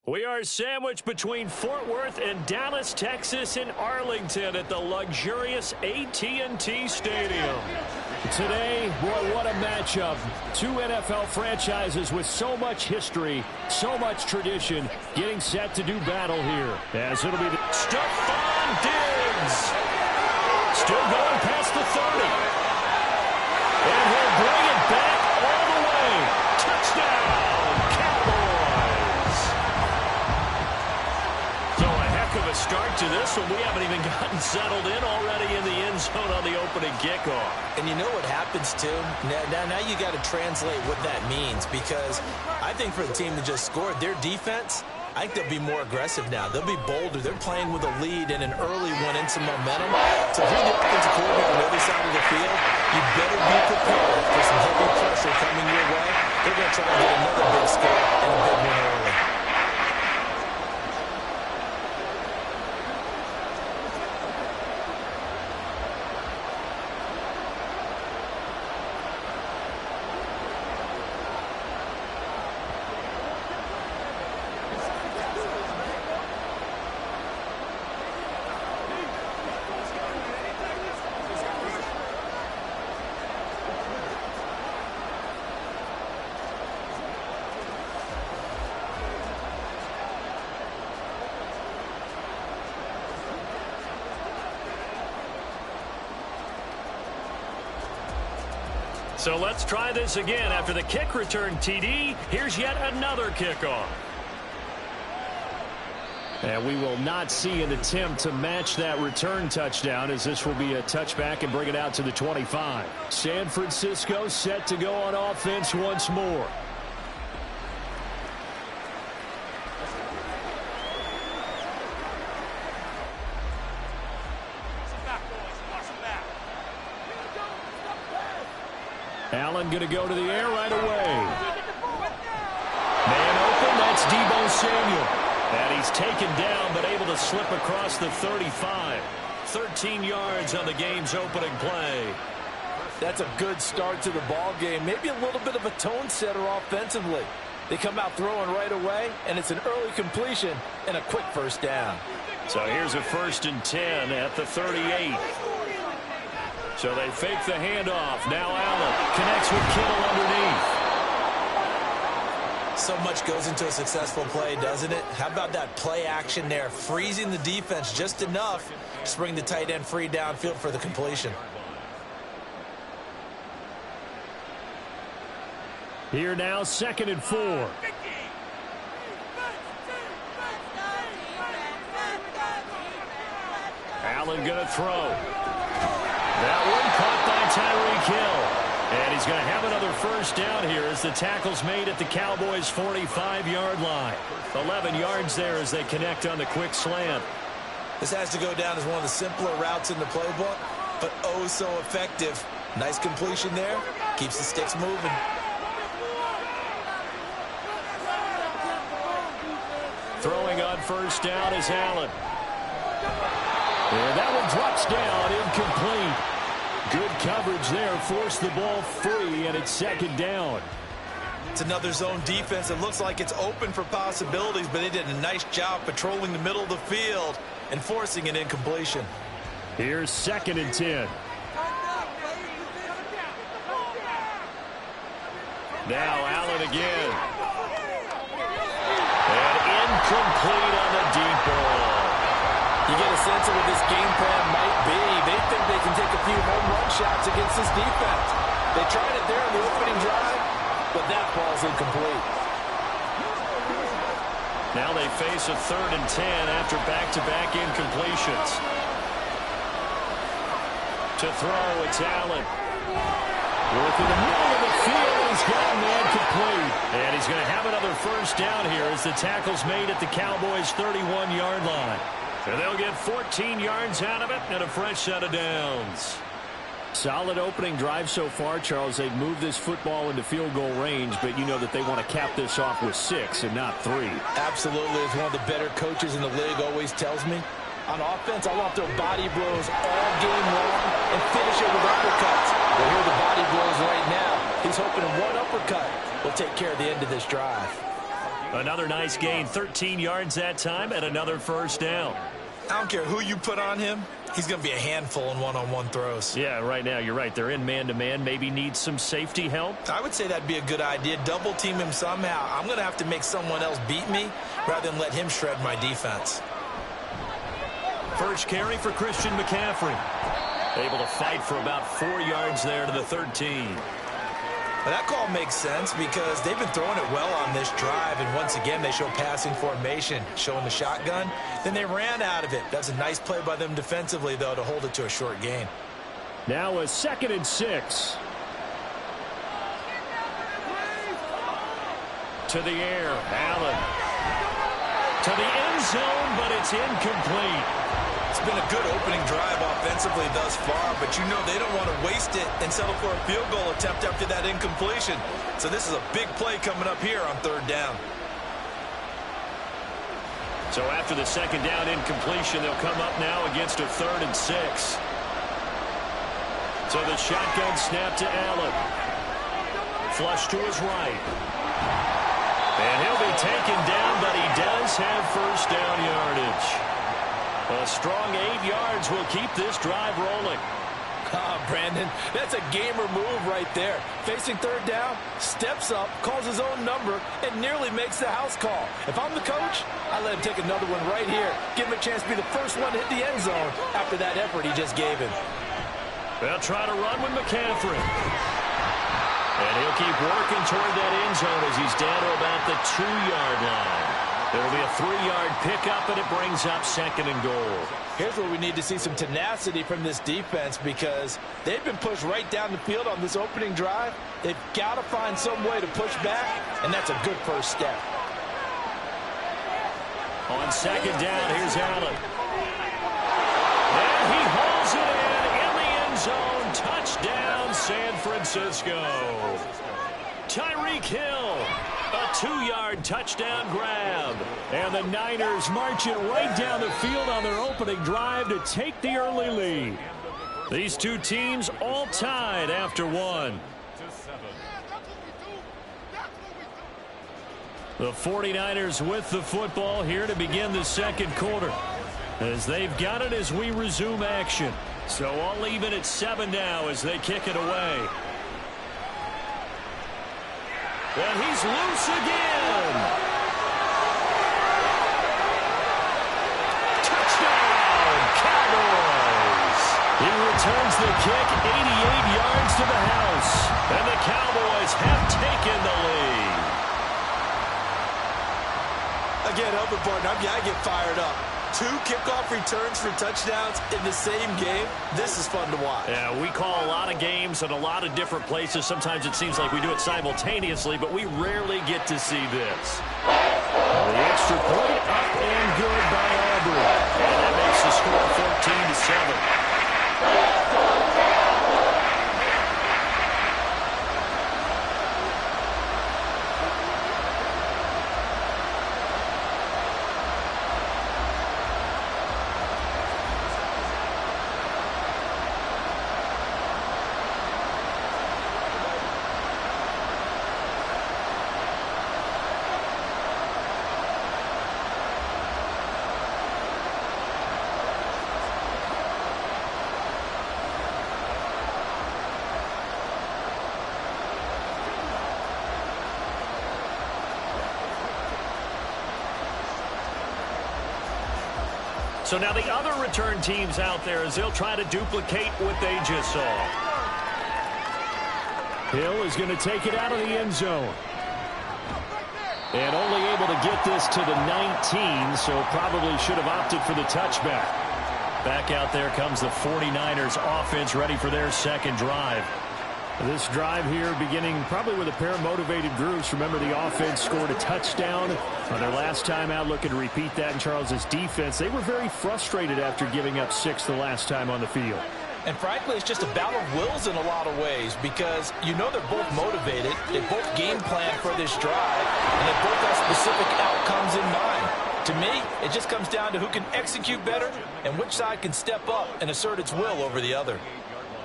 We are sandwiched between Fort Worth and Dallas, Texas, and Arlington at the luxurious AT&T Stadium. Today, boy, what a matchup. 2 NFL franchises with so much history, so much tradition, getting set to do battle here. As it'll be the Stephon Diggs. Still going past the 30. And he'll bring it back all the way. Touchdown, Cowboys. So a heck of a start to this one. We haven't even gotten settled in already in the end zone on the opening kickoff. And you know what happens, too? Now you got to translate what that means, because I think for the team that just scored, their defense, I think they'll be more aggressive now. They'll be bolder. They're playing with a lead and an early one and some momentum. So if you're the offensive coordinator on the other side of the field, you better be prepared for some heavy pressure coming your way. They're going to try to get another big score and a big win early. So let's try this again. After the kick return TD, here's yet another kickoff. And we will not see an attempt to match that return touchdown, as this will be a touchback and bring it out to the 25. San Francisco set to go on offense once more. Allen going to go to the air right away. Man open, that's Deebo Samuel. And he's taken down, but able to slip across the 35. 13 yards on the game's opening play. That's a good start to the ball game. Maybe a little bit of a tone setter offensively. They come out throwing right away, and it's an early completion and a quick first down. So here's a 1st and 10 at the 38. So they fake the handoff. Now Allen connects with Kittle underneath. So much goes into a successful play, doesn't it? How about that play action there, freezing the defense just enough to bring the tight end free downfield for the completion. Here now, 2nd and 4. Allen going to throw. That one caught by Tyreek Hill. And he's going to have another first down here as the tackle's made at the Cowboys' 45-yard line. 11 yards there as they connect on the quick slant. This has to go down as one of the simpler routes in the playbook, but oh so effective. Nice completion there. Keeps the sticks moving. Throwing on first down is Allen. And that one drops down, incomplete. Good coverage there, forced the ball free, and it's 2nd down. It's another zone defense. It looks like it's open for possibilities, but they did a nice job patrolling the middle of the field and forcing an incompletion. Here's 2nd and 10. Now Allen again. And incomplete on the deep ball. You get a sense of what this game plan might be. They think they can take a few home run shots against this defense. They tried it there in the opening drive, but that ball's incomplete. Now they face a 3rd and 10 after back-to-back incompletions. To throw, it's Allen. Working the middle of the field, he's got a man complete. And he's going to have another first down here as the tackle's made at the Cowboys' 31-yard line. And they'll get 14 yards out of it and a fresh set of downs. Solid opening drive so far, Charles. They've moved this football into field goal range, but you know that they want to cap this off with 6 and not 3. Absolutely. As one of the better coaches in the league always tells me, on offense, I want their body blows all game long and finish it with uppercuts. Well, here are the body blows right now. He's hoping one uppercut will take care of the end of this drive. Another nice gain, 13 yards that time, and another first down. I don't care who you put on him. He's going to be a handful in one-on-one throws. Yeah, right now, you're right. They're in man-to-man. Maybe need some safety help. I would say that'd be a good idea. Double team him somehow. I'm going to have to make someone else beat me rather than let him shred my defense. First carry for Christian McCaffrey. Able to fight for about 4 yards there to the 13. Well, that call makes sense because they've been throwing it well on this drive, and once again they show passing formation, showing the shotgun. Then they ran out of it. That's a nice play by them defensively, though, to hold it to a short gain. Now a 2nd and 6. To the air, Allen. To the end zone, but it's incomplete. It's been a good opening drive offensively thus far, but you know they don't want to waste it and settle for a field goal attempt after that incompletion. So this is a big play coming up here on 3rd down. So after the 2nd down incompletion, they'll come up now against a 3rd and 6. So the shotgun snap to Allen. Flush to his right. And he'll be taken down, but he does have first down yardage. A strong 8 yards will keep this drive rolling. Brandon, that's a gamer move right there. Facing 3rd down, steps up, calls his own number, and nearly makes the house call. If I'm the coach, I let him take another one right here. Give him a chance to be the first one to hit the end zone after that effort he just gave him. They'll try to run with McCaffrey. And he'll keep working toward that end zone as he's down to about the 2-yard line. It'll be a 3-yard pickup, and it brings up 2nd and goal. Here's where we need to see some tenacity from this defense because they've been pushed right down the field on this opening drive. They've got to find some way to push back, and that's a good first step. On 2nd down, here's Allen. And he hauls it in the end zone. Touchdown, San Francisco. Tyreek Hill. A 2-yard touchdown grab. And the Niners march it right down the field on their opening drive to take the early lead. These two teams all tied after 1. The 49ers with the football here to begin the 2nd quarter. As they've got it as we resume action. So all even at 7 now as they kick it away. And he's loose again. Touchdown, Cowboys. He returns the kick 88 yards to the house. And the Cowboys have taken the lead. Again, Elvin Barton, I get fired up. 2 kickoff returns for touchdowns in the same game. This is fun to watch. Yeah, we call a lot of games at a lot of different places. Sometimes it seems like we do it simultaneously, but we rarely get to see this. The extra point up and good by Aubrey. And that makes the score 14-7. So now the other return teams out there as they'll try to duplicate what they just saw. Hill is going to take it out of the end zone. And only able to get this to the 19, so probably should have opted for the touchback. Back out there comes the 49ers offense ready for their 2nd drive. This drive here beginning probably with a pair of motivated groups. Remember, the offense scored a touchdown on their last time out, looking to repeat that in Charles's defense. They were very frustrated after giving up 6 the last time on the field. And frankly, it's just a battle of wills in a lot of ways because you know they're both motivated. They both game plan for this drive, and they both have specific outcomes in mind. To me, it just comes down to who can execute better and which side can step up and assert its will over the other.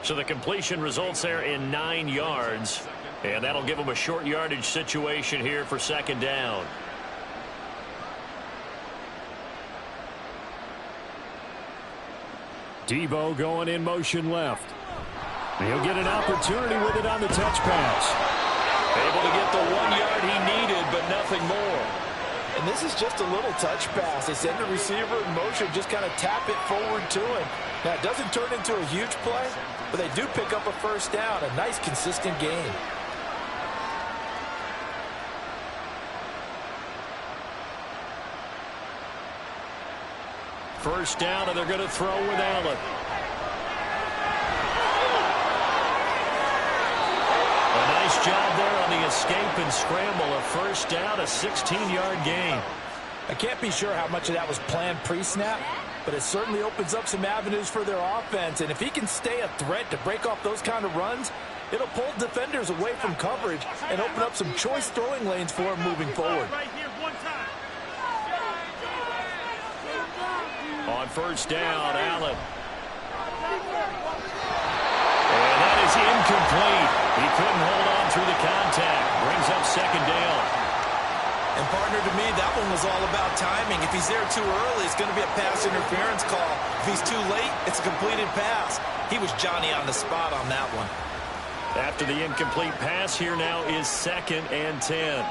So the completion results there in 9 yards. And that'll give them a short yardage situation here for 2nd down. Debo going in motion left. He'll get an opportunity with it on the touch pass. Able to get the 1 yard he needed, but nothing more. And this is just a little touch pass. They send the receiver in motion, just kind of tap it forward to him. Now, it doesn't turn into a huge play, but they do pick up a first down. A nice, consistent gain. First down, and they're going to throw with Allen. A nice job there on the escape and scramble. A first down, a 16-yard gain. I can't be sure how much of that was planned pre-snap, but it certainly opens up some avenues for their offense. And if he can stay a threat to break off those kind of runs, it'll pull defenders away from coverage and open up some choice throwing lanes for him moving forward. On first down, Allen. And that is incomplete. He couldn't hold on through the contact. Brings up 2nd down. And partner, to me, that one was all about timing. If he's there too early, it's going to be a pass interference call. If he's too late, it's a completed pass. He was Johnny on the spot on that one. After the incomplete pass, here now is 2nd and 10.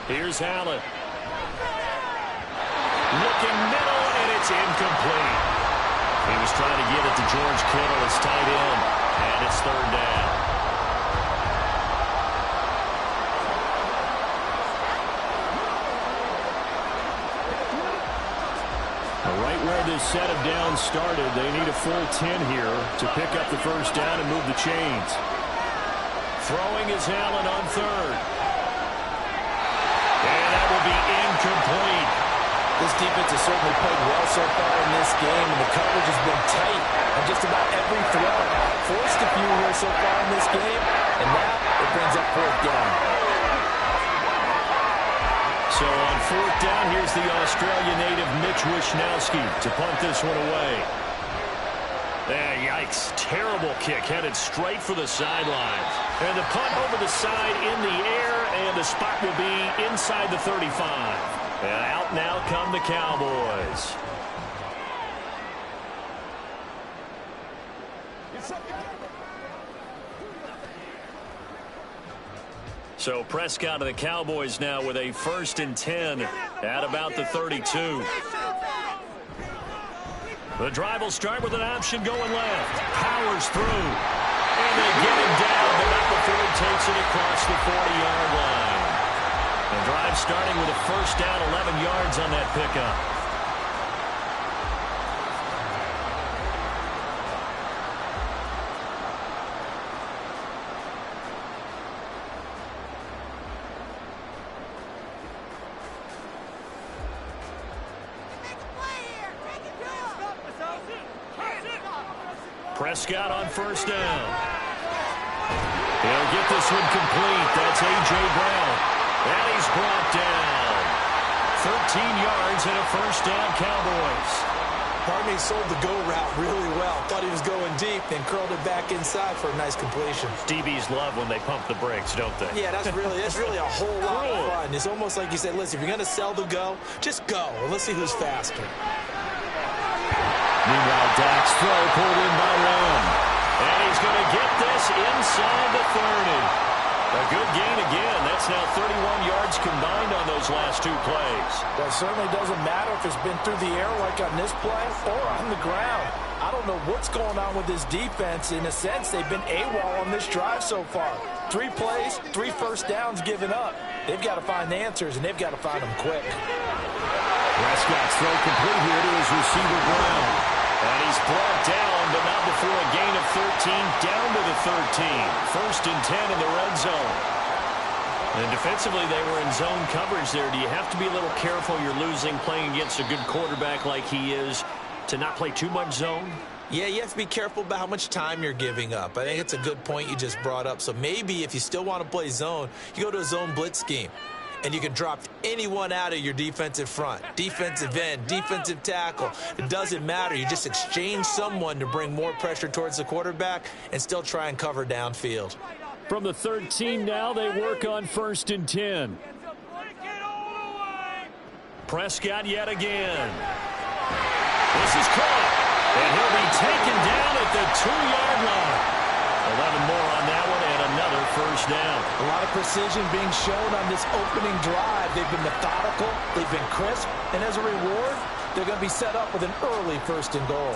Here's Allen. Looking middle, and it's incomplete. He was trying to get it to George Kittle, his tight end, and it's third down. Right where this set of downs started, they need a full 10 here to pick up the first down and move the chains. Throwing is Allen on third. And that will be incomplete. This defense has certainly played well so far in this game, and the coverage has been tight on just about every throw. Forced a few here so far in this game, and now it brings up fourth down. So on fourth down, here's the Australia native Mitch Wishnowsky to punt this one away. Yikes. Terrible kick headed straight for the sidelines. And the punt over the side in the air, and the spot will be inside the 35. And out now come the Cowboys. So Prescott of the Cowboys now with a 1st and 10 at about the 32. The drive will start with an option going left. Powers through. And they get him down, but not before he takes it across the 40-yard line. The drive starting with a first down, 11 yards on that pickup. Prescott on first down. He'll get this one complete. That's A.J. Brown. And he's brought down. 13 yards and a first down, Cowboys. Part of me sold the go route really well. Thought he was going deep, then curled it back inside for a nice completion. DBs love when they pump the brakes, don't they? Yeah, that's really a whole lot of fun. It's almost like you said, listen, if you're going to sell the go, just go. And let's see who's faster. Meanwhile, Dak's throw pulled in by Lamb. And he's going to get this inside the 30. A good gain again. That's now 31 yards combined on those last two plays. Well, it certainly doesn't matter if it's been through the air like on this play or on the ground. I don't know what's going on with this defense. In a sense, they've been AWOL on this drive so far. 3 plays, 3 first downs given up. They've got to find answers, and they've got to find them quick. Prescott's throw complete here to his receiver, Brown. And he's brought down, but not before a gain of 13, down to the 13. 1st and 10 in the red zone. And defensively, they were in zone coverage there. Do you have to be a little careful? You're losing, playing against a good quarterback like he is, to not play too much zone? Yeah, you have to be careful about how much time you're giving up. I think it's a good point you just brought up. So maybe if you still want to play zone, you go to a zone blitz scheme. And you can drop anyone out of your defensive front. Defensive end, defensive tackle. It doesn't matter. You just exchange someone to bring more pressure towards the quarterback and still try and cover downfield. From the 13 now, they work on 1st and 10. Prescott yet again. This is caught. And he'll be taken down at the 2-yard line. 11 more on that one, and another first down. A lot of precision being shown on this opening drive. They've been methodical, they've been crisp, and as a reward, they're going to be set up with an early 1st and goal.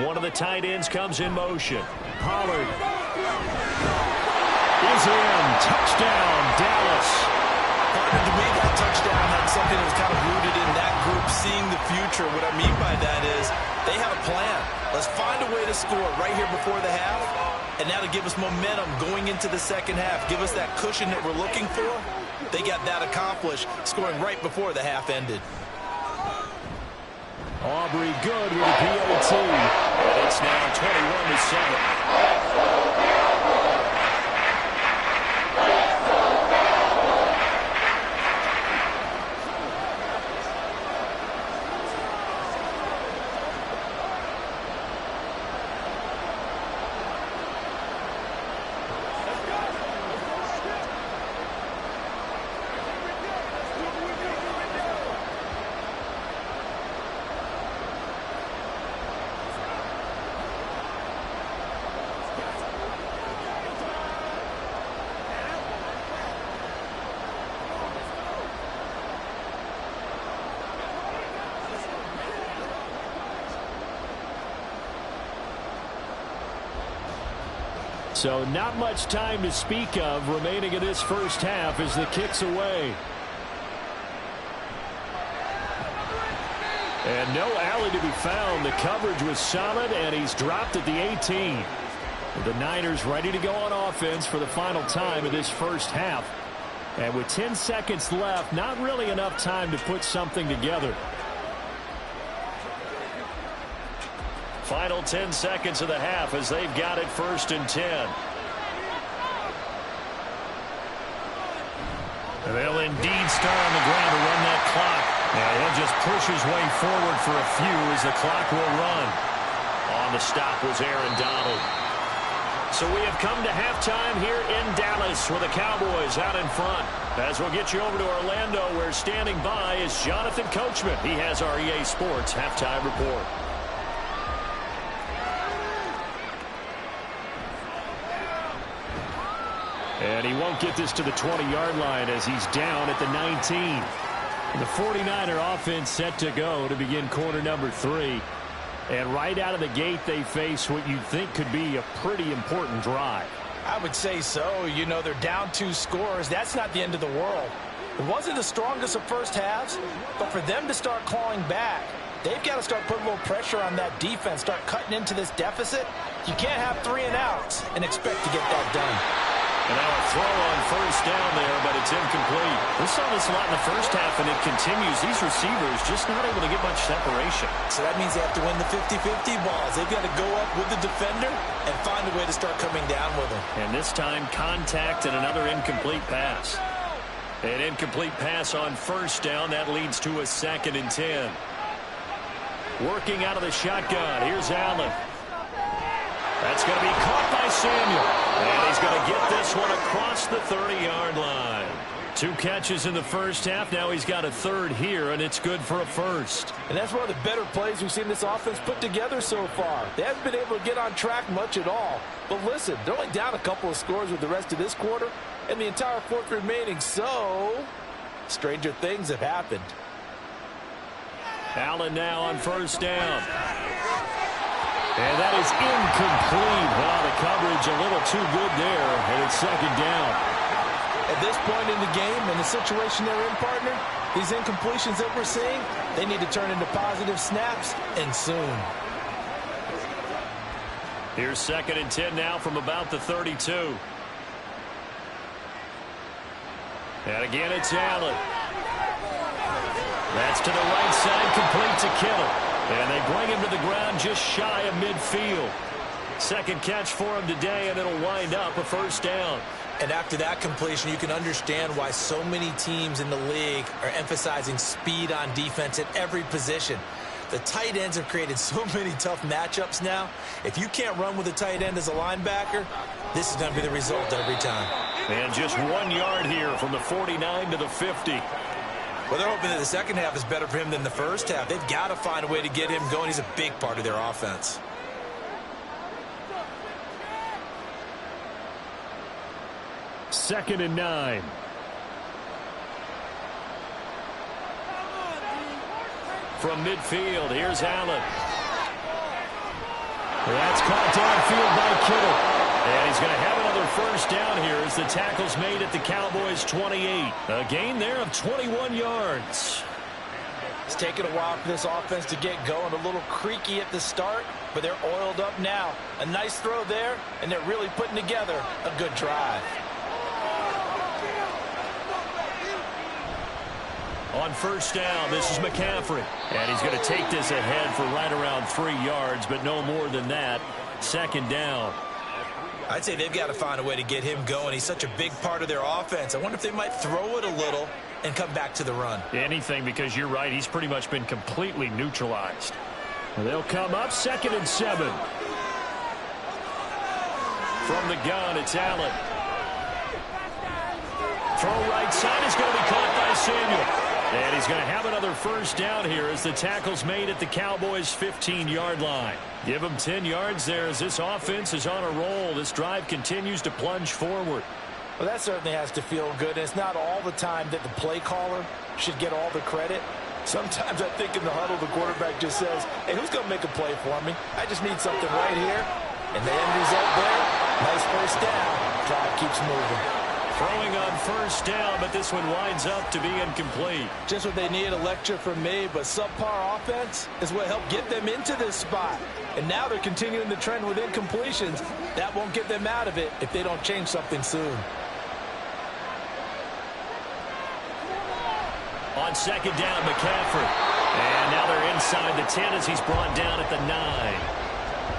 One of the tight ends comes in motion. Pollard is in. Touchdown, Dallas. Partner, to me, that touchdown had something that was kind of rooted in that group seeing the future. What I mean by that is they have a plan. Let's find a way to score right here before the half, and now to give us momentum going into the second half. Give us that cushion that we're looking for. They got that accomplished, scoring right before the half ended. Aubrey good with the PAT. And it's now 21-7. So not much time to speak of remaining in this first half as the kick's away. And no alley to be found. The coverage was solid, and he's dropped at the 18. The Niners ready to go on offense for the final time of this first half. And with 10 seconds left, not really enough time to put something together. Final 10 seconds of the half as they've got it 1st and 10. And they'll indeed start on the ground to run that clock. And he'll just push his way forward for a few as the clock will run. On the stop was Aaron Donald. So we have come to halftime here in Dallas with the Cowboys out in front. As we'll get you over to Orlando, where standing by is Jonathan Coachman. He has our EA Sports halftime report. And he won't get this to the 20-yard line as he's down at the 19. The 49er offense set to go to begin quarter number 3. And right out of the gate, they face what you think could be a pretty important drive. I would say so. You know, they're down 2 scores. That's not the end of the world. It wasn't the strongest of first halves, but for them to start clawing back, they've got to start putting a little pressure on that defense, start cutting into this deficit. You can't have 3 and outs and expect to get that done. And now a throw on 1st down there, but it's incomplete. We saw this a lot in the first half, and it continues. These receivers just not able to get much separation. So that means they have to win the 50-50 balls. They've got to go up with the defender and find a way to start coming down with them. And this time, contact and another incomplete pass. An incomplete pass on 1st down. That leads to a 2nd and 10. Working out of the shotgun. Here's Allen. That's going to be caught by Samuel. And he's going to get this one across the 30-yard line. 2 catches in the first half. Now he's got a 3rd here, and it's good for a 1st. And that's one of the better plays we've seen this offense put together so far. They haven't been able to get on track much at all. But listen, they're only down a couple of scores with the rest of this quarter and the entire 4th remaining. So, stranger things have happened. Allen now on 1st down. And that is incomplete. Wow, the coverage a little too good there, and it's 2nd down. At this point in the game and the situation they're in, partner, these incompletions that we're seeing, they need to turn into positive snaps, and soon. Here's 2nd and 10 now from about the 32. And again, it's Allen. That's to the right side, complete to Kittle. And they bring him to the ground just shy of midfield. 2nd catch for him today, and it'll wind up a 1st down. And after that completion, you can understand why so many teams in the league are emphasizing speed on defense at every position. The tight ends have created so many tough matchups now. If you can't run with a tight end as a linebacker, this is going to be the result every time. And just 1 yard here from the 49 to the 50. Well, they're hoping that the second half is better for him than the first half. They've got to find a way to get him going. He's a big part of their offense. Second and 9. From midfield, here's Allen. That's caught downfield by Kittle. And he's going to have another 1st down here as the tackle's made at the Cowboys' 28. A gain there of 21 yards. It's taken a while for this offense to get going. A little creaky at the start, but they're oiled up now. A nice throw there, and they're really putting together a good drive. On 1st down, this is McCaffrey. And he's going to take this ahead for right around 3 yards, but no more than that. 2nd down. I'd say they've got to find a way to get him going. He's such a big part of their offense. I wonder if they might throw it a little and come back to the run. Anything, because you're right. He's pretty much been completely neutralized. They'll come up 2nd and 7. From the gun, it's Allen. Throw right side is going to be caught by Samuel. And he's going to have another 1st down here as the tackle's made at the Cowboys' 15-yard line. Give him 10 yards there as this offense is on a roll. This drive continues to plunge forward. Well, that certainly has to feel good. It's not all the time that the play caller should get all the credit. Sometimes I think in the huddle, the quarterback just says, hey, who's going to make a play for me? I just need something right here. And the end result there, nice first down. Drive keeps moving. Throwing on first down, but this one winds up to be incomplete. Just what they need, a lecture from me, but subpar offense is what helped get them into this spot. And now they're continuing the trend with incompletions. That won't get them out of it if they don't change something soon. On second down, McCaffrey. And now they're inside the 10 as he's brought down at the 9.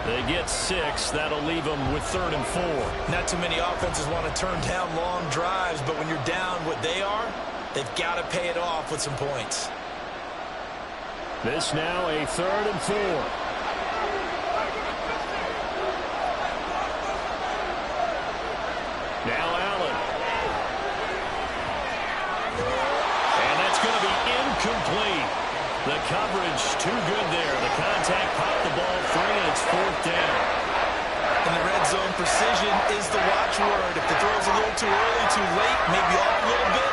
They get 6. That'll leave them with 3rd and 4. Not too many offenses want to turn down long drives, but when you're down what they are, they've got to pay it off with some points. This now a 3rd and 4. Now Allen. And that's going to be incomplete. The coverage too good there. The contact popped the ball free, and it's 4th down. In the red zone, precision is the watchword. If the throw's a little too early, too late, maybe off a little bit,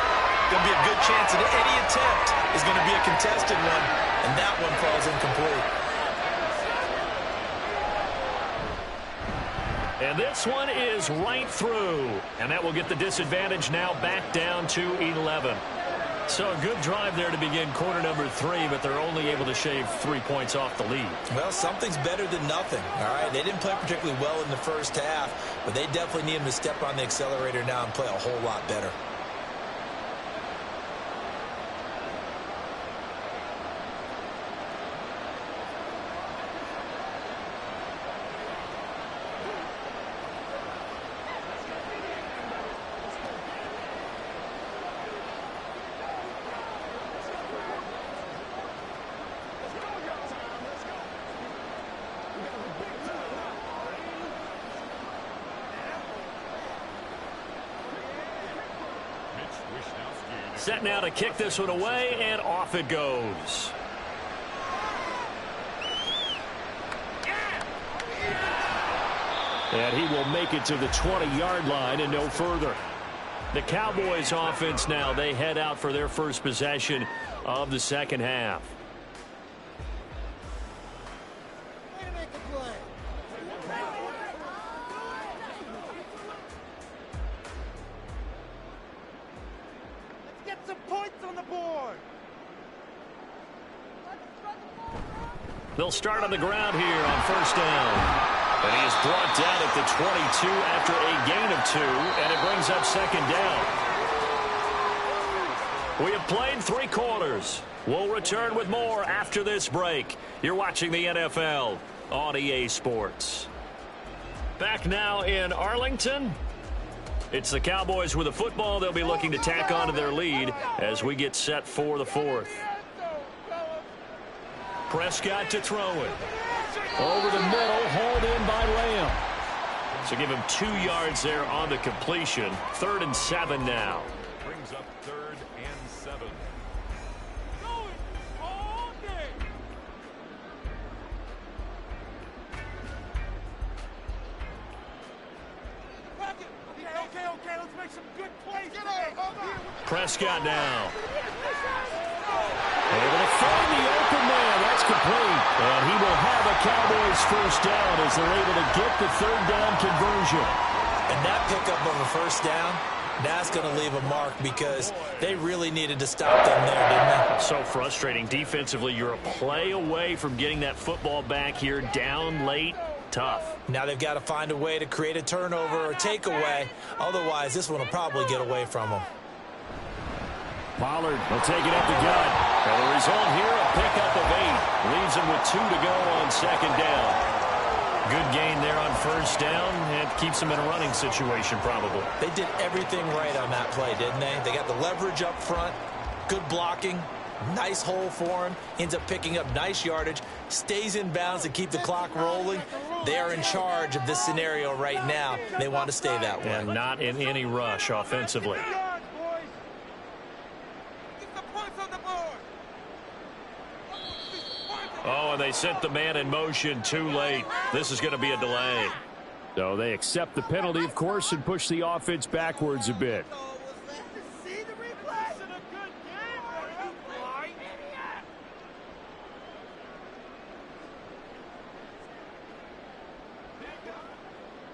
there'll be a good chance that any attempt is going to be a contested one, and that one falls incomplete. And this one is right through. And that will get the disadvantage now back down to 11. So a good drive there to begin quarter number 3, but they're only able to shave 3 points off the lead. Well, something's better than nothing, all right? They didn't play particularly well in the first half, but they definitely need them to step on the accelerator now and play a whole lot better. Set now to kick this one away, and off it goes. And he will make it to the 20-yard line and no further. The Cowboys offense now, they head out for their first possession of the second half. They'll start on the ground here on first down. And he is brought down at the 22 after a gain of 2, and it brings up second down. We have played 3 quarters. We'll return with more after this break. You're watching the NFL on EA Sports. Back now in Arlington. It's the Cowboys with the football. They'll be looking to tack on to their lead as we get set for the 4th. Prescott to throw it. Over the middle, hauled in by Lamb. So give him 2 yards there on the completion. 3rd and 7 now. Brings up 3rd and 7. Okay, let's make some good plays. Prescott now. Able to find the open man. That's complete. And he will have a Cowboys first down as they're able to get the 3rd down conversion. And that pickup of a first down, that's going to leave a mark because they really needed to stop them there, didn't they? So frustrating. Defensively, you're a play away from getting that football back here down late. Tough. Now they've got to find a way to create a turnover or takeaway. Otherwise, this one will probably get away from them. Pollard will take it up the gut. And the result here, a pickup of 8. Leaves him with 2 to go on second down. Good gain there on first down. And keeps him in a running situation probably. They did everything right on that play, didn't they? They got the leverage up front, good blocking, nice hole for him, ends up picking up nice yardage, stays in bounds to keep the clock rolling. They are in charge of this scenario right now. They want to stay that way. And not in any rush offensively. Oh, and they sent the man in motion too late. This is going to be a delay. So they accept the penalty, of course, and push the offense backwards a bit.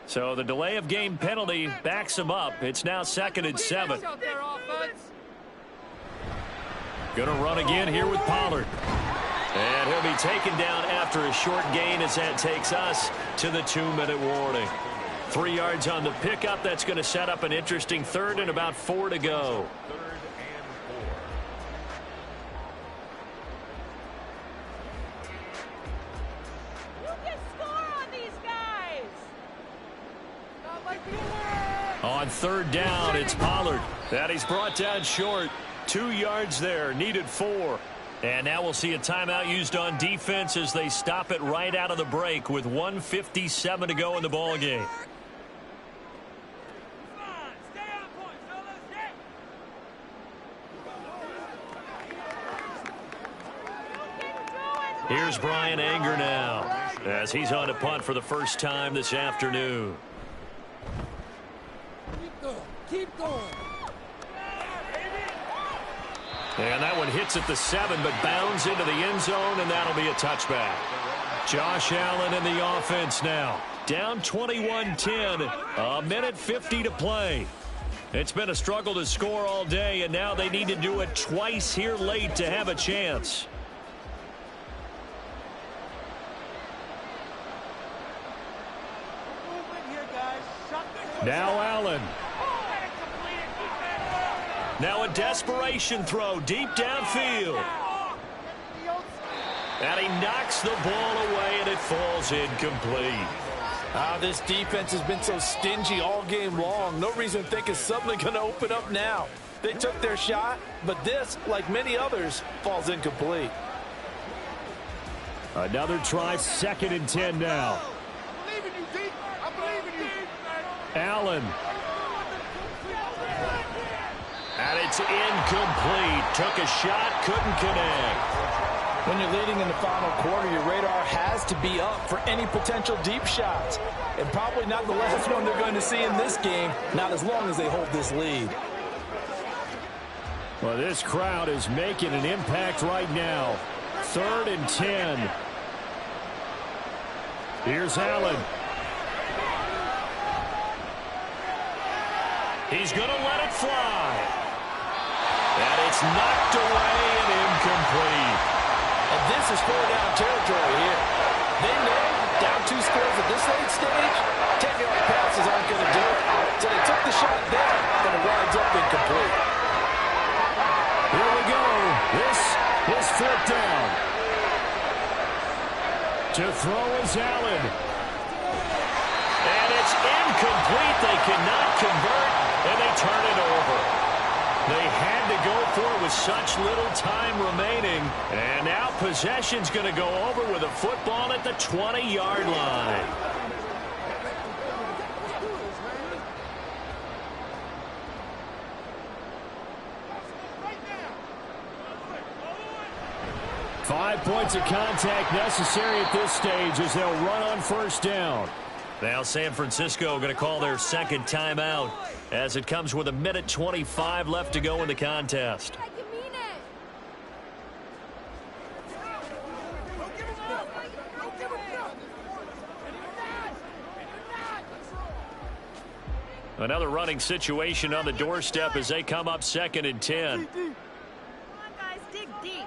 So the delay of game penalty backs him up. It's now 2nd and 7. Going to run again here with Pollard. And he'll be taken down after a short gain as that takes us to the 2-minute warning. 3 yards on the pickup. That's going to set up an interesting 3rd and about 4 to go. On 3rd down, it's Pollard. That he's brought down short. 2 yards there, needed 4. And now we'll see a timeout used on defense as they stop it right out of the break with 1:57 to go in the ball game. Here's Brian Anger now as he's on a punt for the first time this afternoon. Keep going. And that one hits at the 7, but bounds into the end zone, and that'll be a touchback. Josh Allen in the offense now. Down 21-10, a minute 50 to play. It's been a struggle to score all day, and now they need to do it twice here late to have a chance. Now Allen. Now a desperation throw deep downfield. And he knocks the ball away, and it falls incomplete. This defense has been so stingy all game long. No reason to think it's suddenly going to open up now. They took their shot, but this, like many others, falls incomplete. Another try, 2nd and 10 now. Allen. And it's incomplete. Took a shot, couldn't connect. When you're leading in the final quarter, your radar has to be up for any potential deep shots. And probably not the last one they're going to see in this game, not as long as they hold this lead. Well, this crowd is making an impact right now. 3rd and 10. Here's Allen. He's going to let it fly. And it's knocked away and incomplete. And this is 4-down territory here. They know down 2 scores at this late stage, 10-yard passes aren't going to do it. So they took the shot there, but it winds up incomplete. Here we go. This is 4th down. To throw is Allen. And it's incomplete. They cannot convert, and they turn it over. They had to go for it with such little time remaining. And now possession's going to go over with a football at the 20-yard line. Five points of contact necessary at this stage as they'll run on 1st down. Now San Francisco going to call their 2nd timeout as it comes with 1:25 left to go in the contest. Another running situation on the doorstep as they come up 2nd and 10. Come on, guys, dig deep.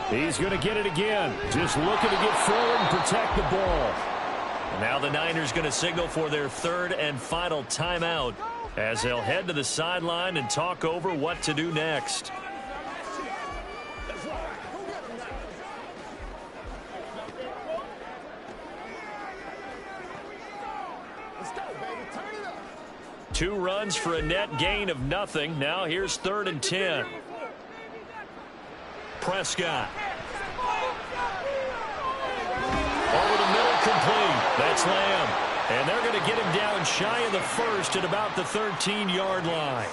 He's going to get it again. Just looking to get forward and protect the ball. And now the Niners going to signal for their 3rd and final timeout as they'll head to the sideline and talk over what to do next. Two runs for a net gain of nothing. Now here's 3rd and 10. Prescott. Over the middle, complete. That's Lamb. And they're going to get him down shy of the 1st at about the 13-yard line.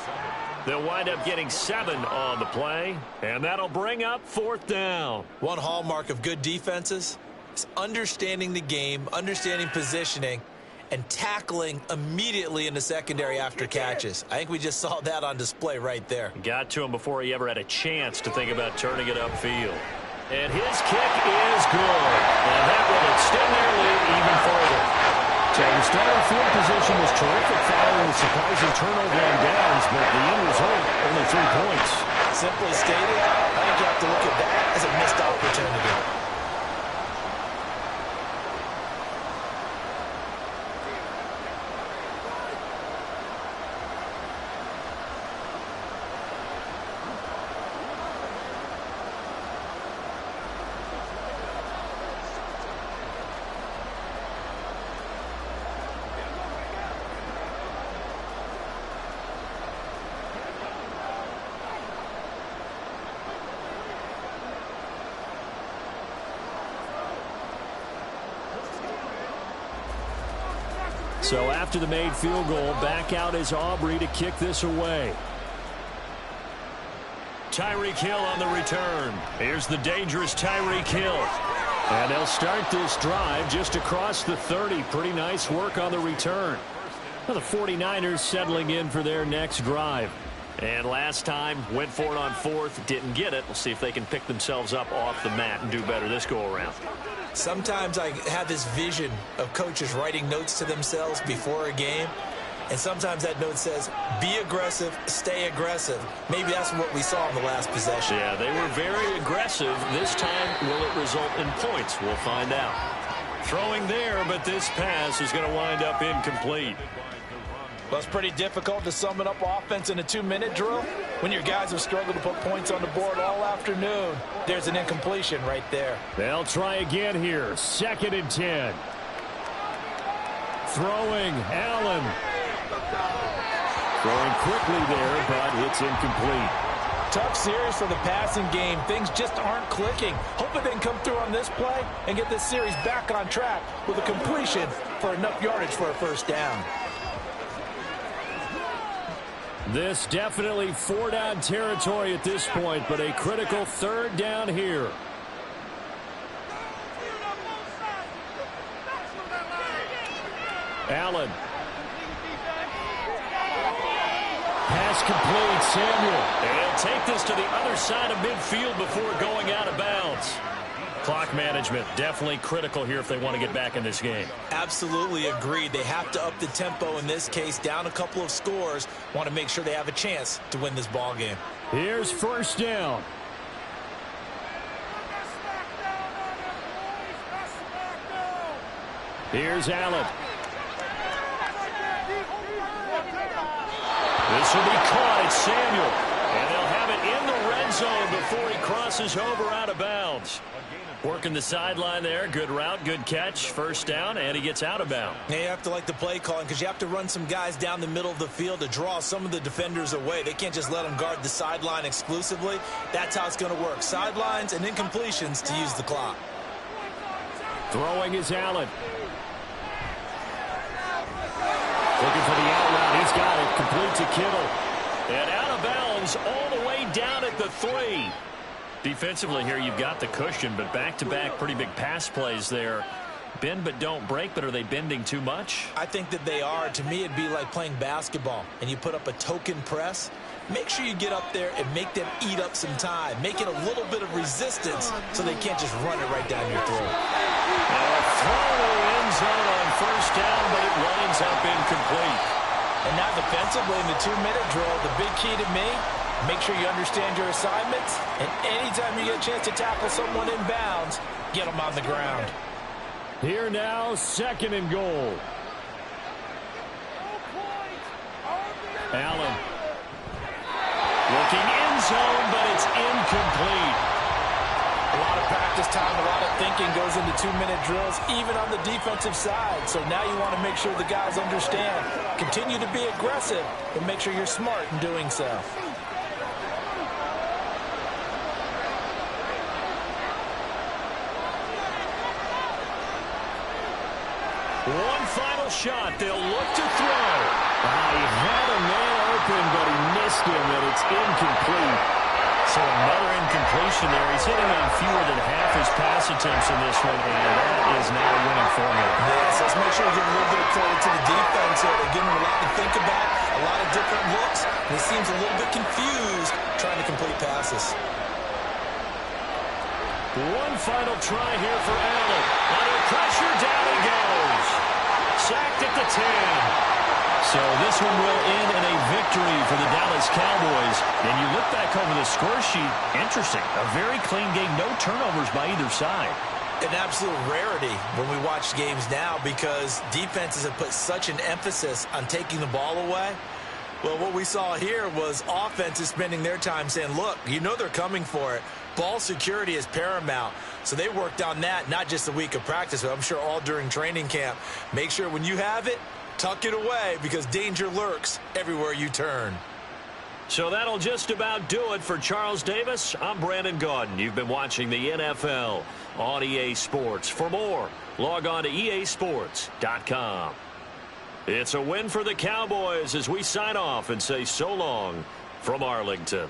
They'll wind up getting 7 on the play, and that'll bring up 4th down. One hallmark of good defenses is understanding the game, understanding positioning, and tackling immediately in the secondary after catches. I think we just saw that on display right there. Got to him before he ever had a chance to think about turning it upfield. And his kick is good. And that will extend their lead even further. So the starting field position was terrific following the surprising turnover on downs, but the end result, only 3 points. Simply stated, I think you have to look at that as a missed opportunity. So after the made field goal, back out is Aubrey to kick this away. Tyreek Hill on the return. Here's the dangerous Tyreek Hill. And they'll start this drive just across the 30. Pretty nice work on the return. Well, the 49ers settling in for their next drive. And last time, went for it on 4th, didn't get it. We'll see if they can pick themselves up off the mat and do better this go-around. Sometimes I have this vision of coaches writing notes to themselves before a game, and sometimes that note says, be aggressive, stay aggressive. Maybe that's what we saw in the last possession. Yeah, they were very aggressive. This time, will it result in points? We'll find out. Throwing there, but this pass is going to wind up incomplete. Well, it's pretty difficult to sum it up offense in a 2-minute drill when your guys have struggled to put points on the board all afternoon. There's an incompletion right there. They'll try again here. 2nd and 10. Throwing, Allen. Throwing quickly there, but it's incomplete. Tough series for the passing game. Things just aren't clicking. Hope it didn't come through on this play and get this series back on track with a completion for enough yardage for a first down. This definitely 4-down territory at this point, but a critical 3rd down here. Allen. Pass complete, Samuel. And he'll take this to the other side of midfield before going out of bounds. Clock management definitely critical here if they want to get back in this game. Absolutely agreed. They have to up the tempo in this case, down a couple of scores. Want to make sure they have a chance to win this ball game. Here's 1st down. Here's Allen. This will be caught. It's Samuel. And they'll have it in the red zone before he crosses over out of bounds. Working the sideline there. Good route, good catch. 1st down, and he gets out of bounds. Yeah, you have to like the play calling because you have to run some guys down the middle of the field to draw some of the defenders away. They can't just let them guard the sideline exclusively. That's how it's going to work. Sidelines and incompletions to use the clock. Throwing is Allen. Looking for the out route. He's got it. Complete to Kittle. And out of bounds all the way down at the 3. Defensively here, you've got the cushion, but back-to-back pretty big pass plays there. Bend but don't break, but are they bending too much? I think that they are. To me, it'd be like playing basketball, and you put up a token press. Make sure you get up there and make them eat up some time. Make it a little bit of resistance so they can't just run it right down your throat. A throw end zone on 1st down, but it winds up incomplete. And now defensively in the 2-minute drill, the big key to me, make sure you understand your assignments, and anytime you get a chance to tackle someone in bounds, get them on the ground. Here now, 2nd and goal. Allen. Looking end zone, but it's incomplete. A lot of practice time, a lot of thinking goes into 2-minute drills, even on the defensive side. So now you want to make sure the guys understand. Continue to be aggressive, but make sure you're smart in doing so. One final shot. They'll look to throw. He had a man open, but he missed him, and it's incomplete. So another incompletion there. He's hitting on fewer than half his pass attempts in this one, and that is not a winning formula. Yes, let's make sure we give a little bit of credit to the defense here. They're giving him a lot to think about, a lot of different looks, and he seems a little bit confused trying to complete passes. One final try here for Allen. Under pressure, down he goes. Sacked at the 10. So this one will end in a victory for the Dallas Cowboys. And you look back over the score sheet, interesting. A very clean game, no turnovers by either side. An absolute rarity when we watch games now because defenses have put such an emphasis on taking the ball away. Well, what we saw here was offenses spending their time saying, look, you know they're coming for it. Ball security is paramount. So they worked on that not just a week of practice, but I'm sure all during training camp. Make sure when you have it, tuck it away because danger lurks everywhere you turn. So that'll just about do it for Charles Davis. I'm Brandon Gaudin. You've been watching the NFL on EA Sports. For more, log on to easports.com. It's a win for the Cowboys as we sign off and say so long from Arlington.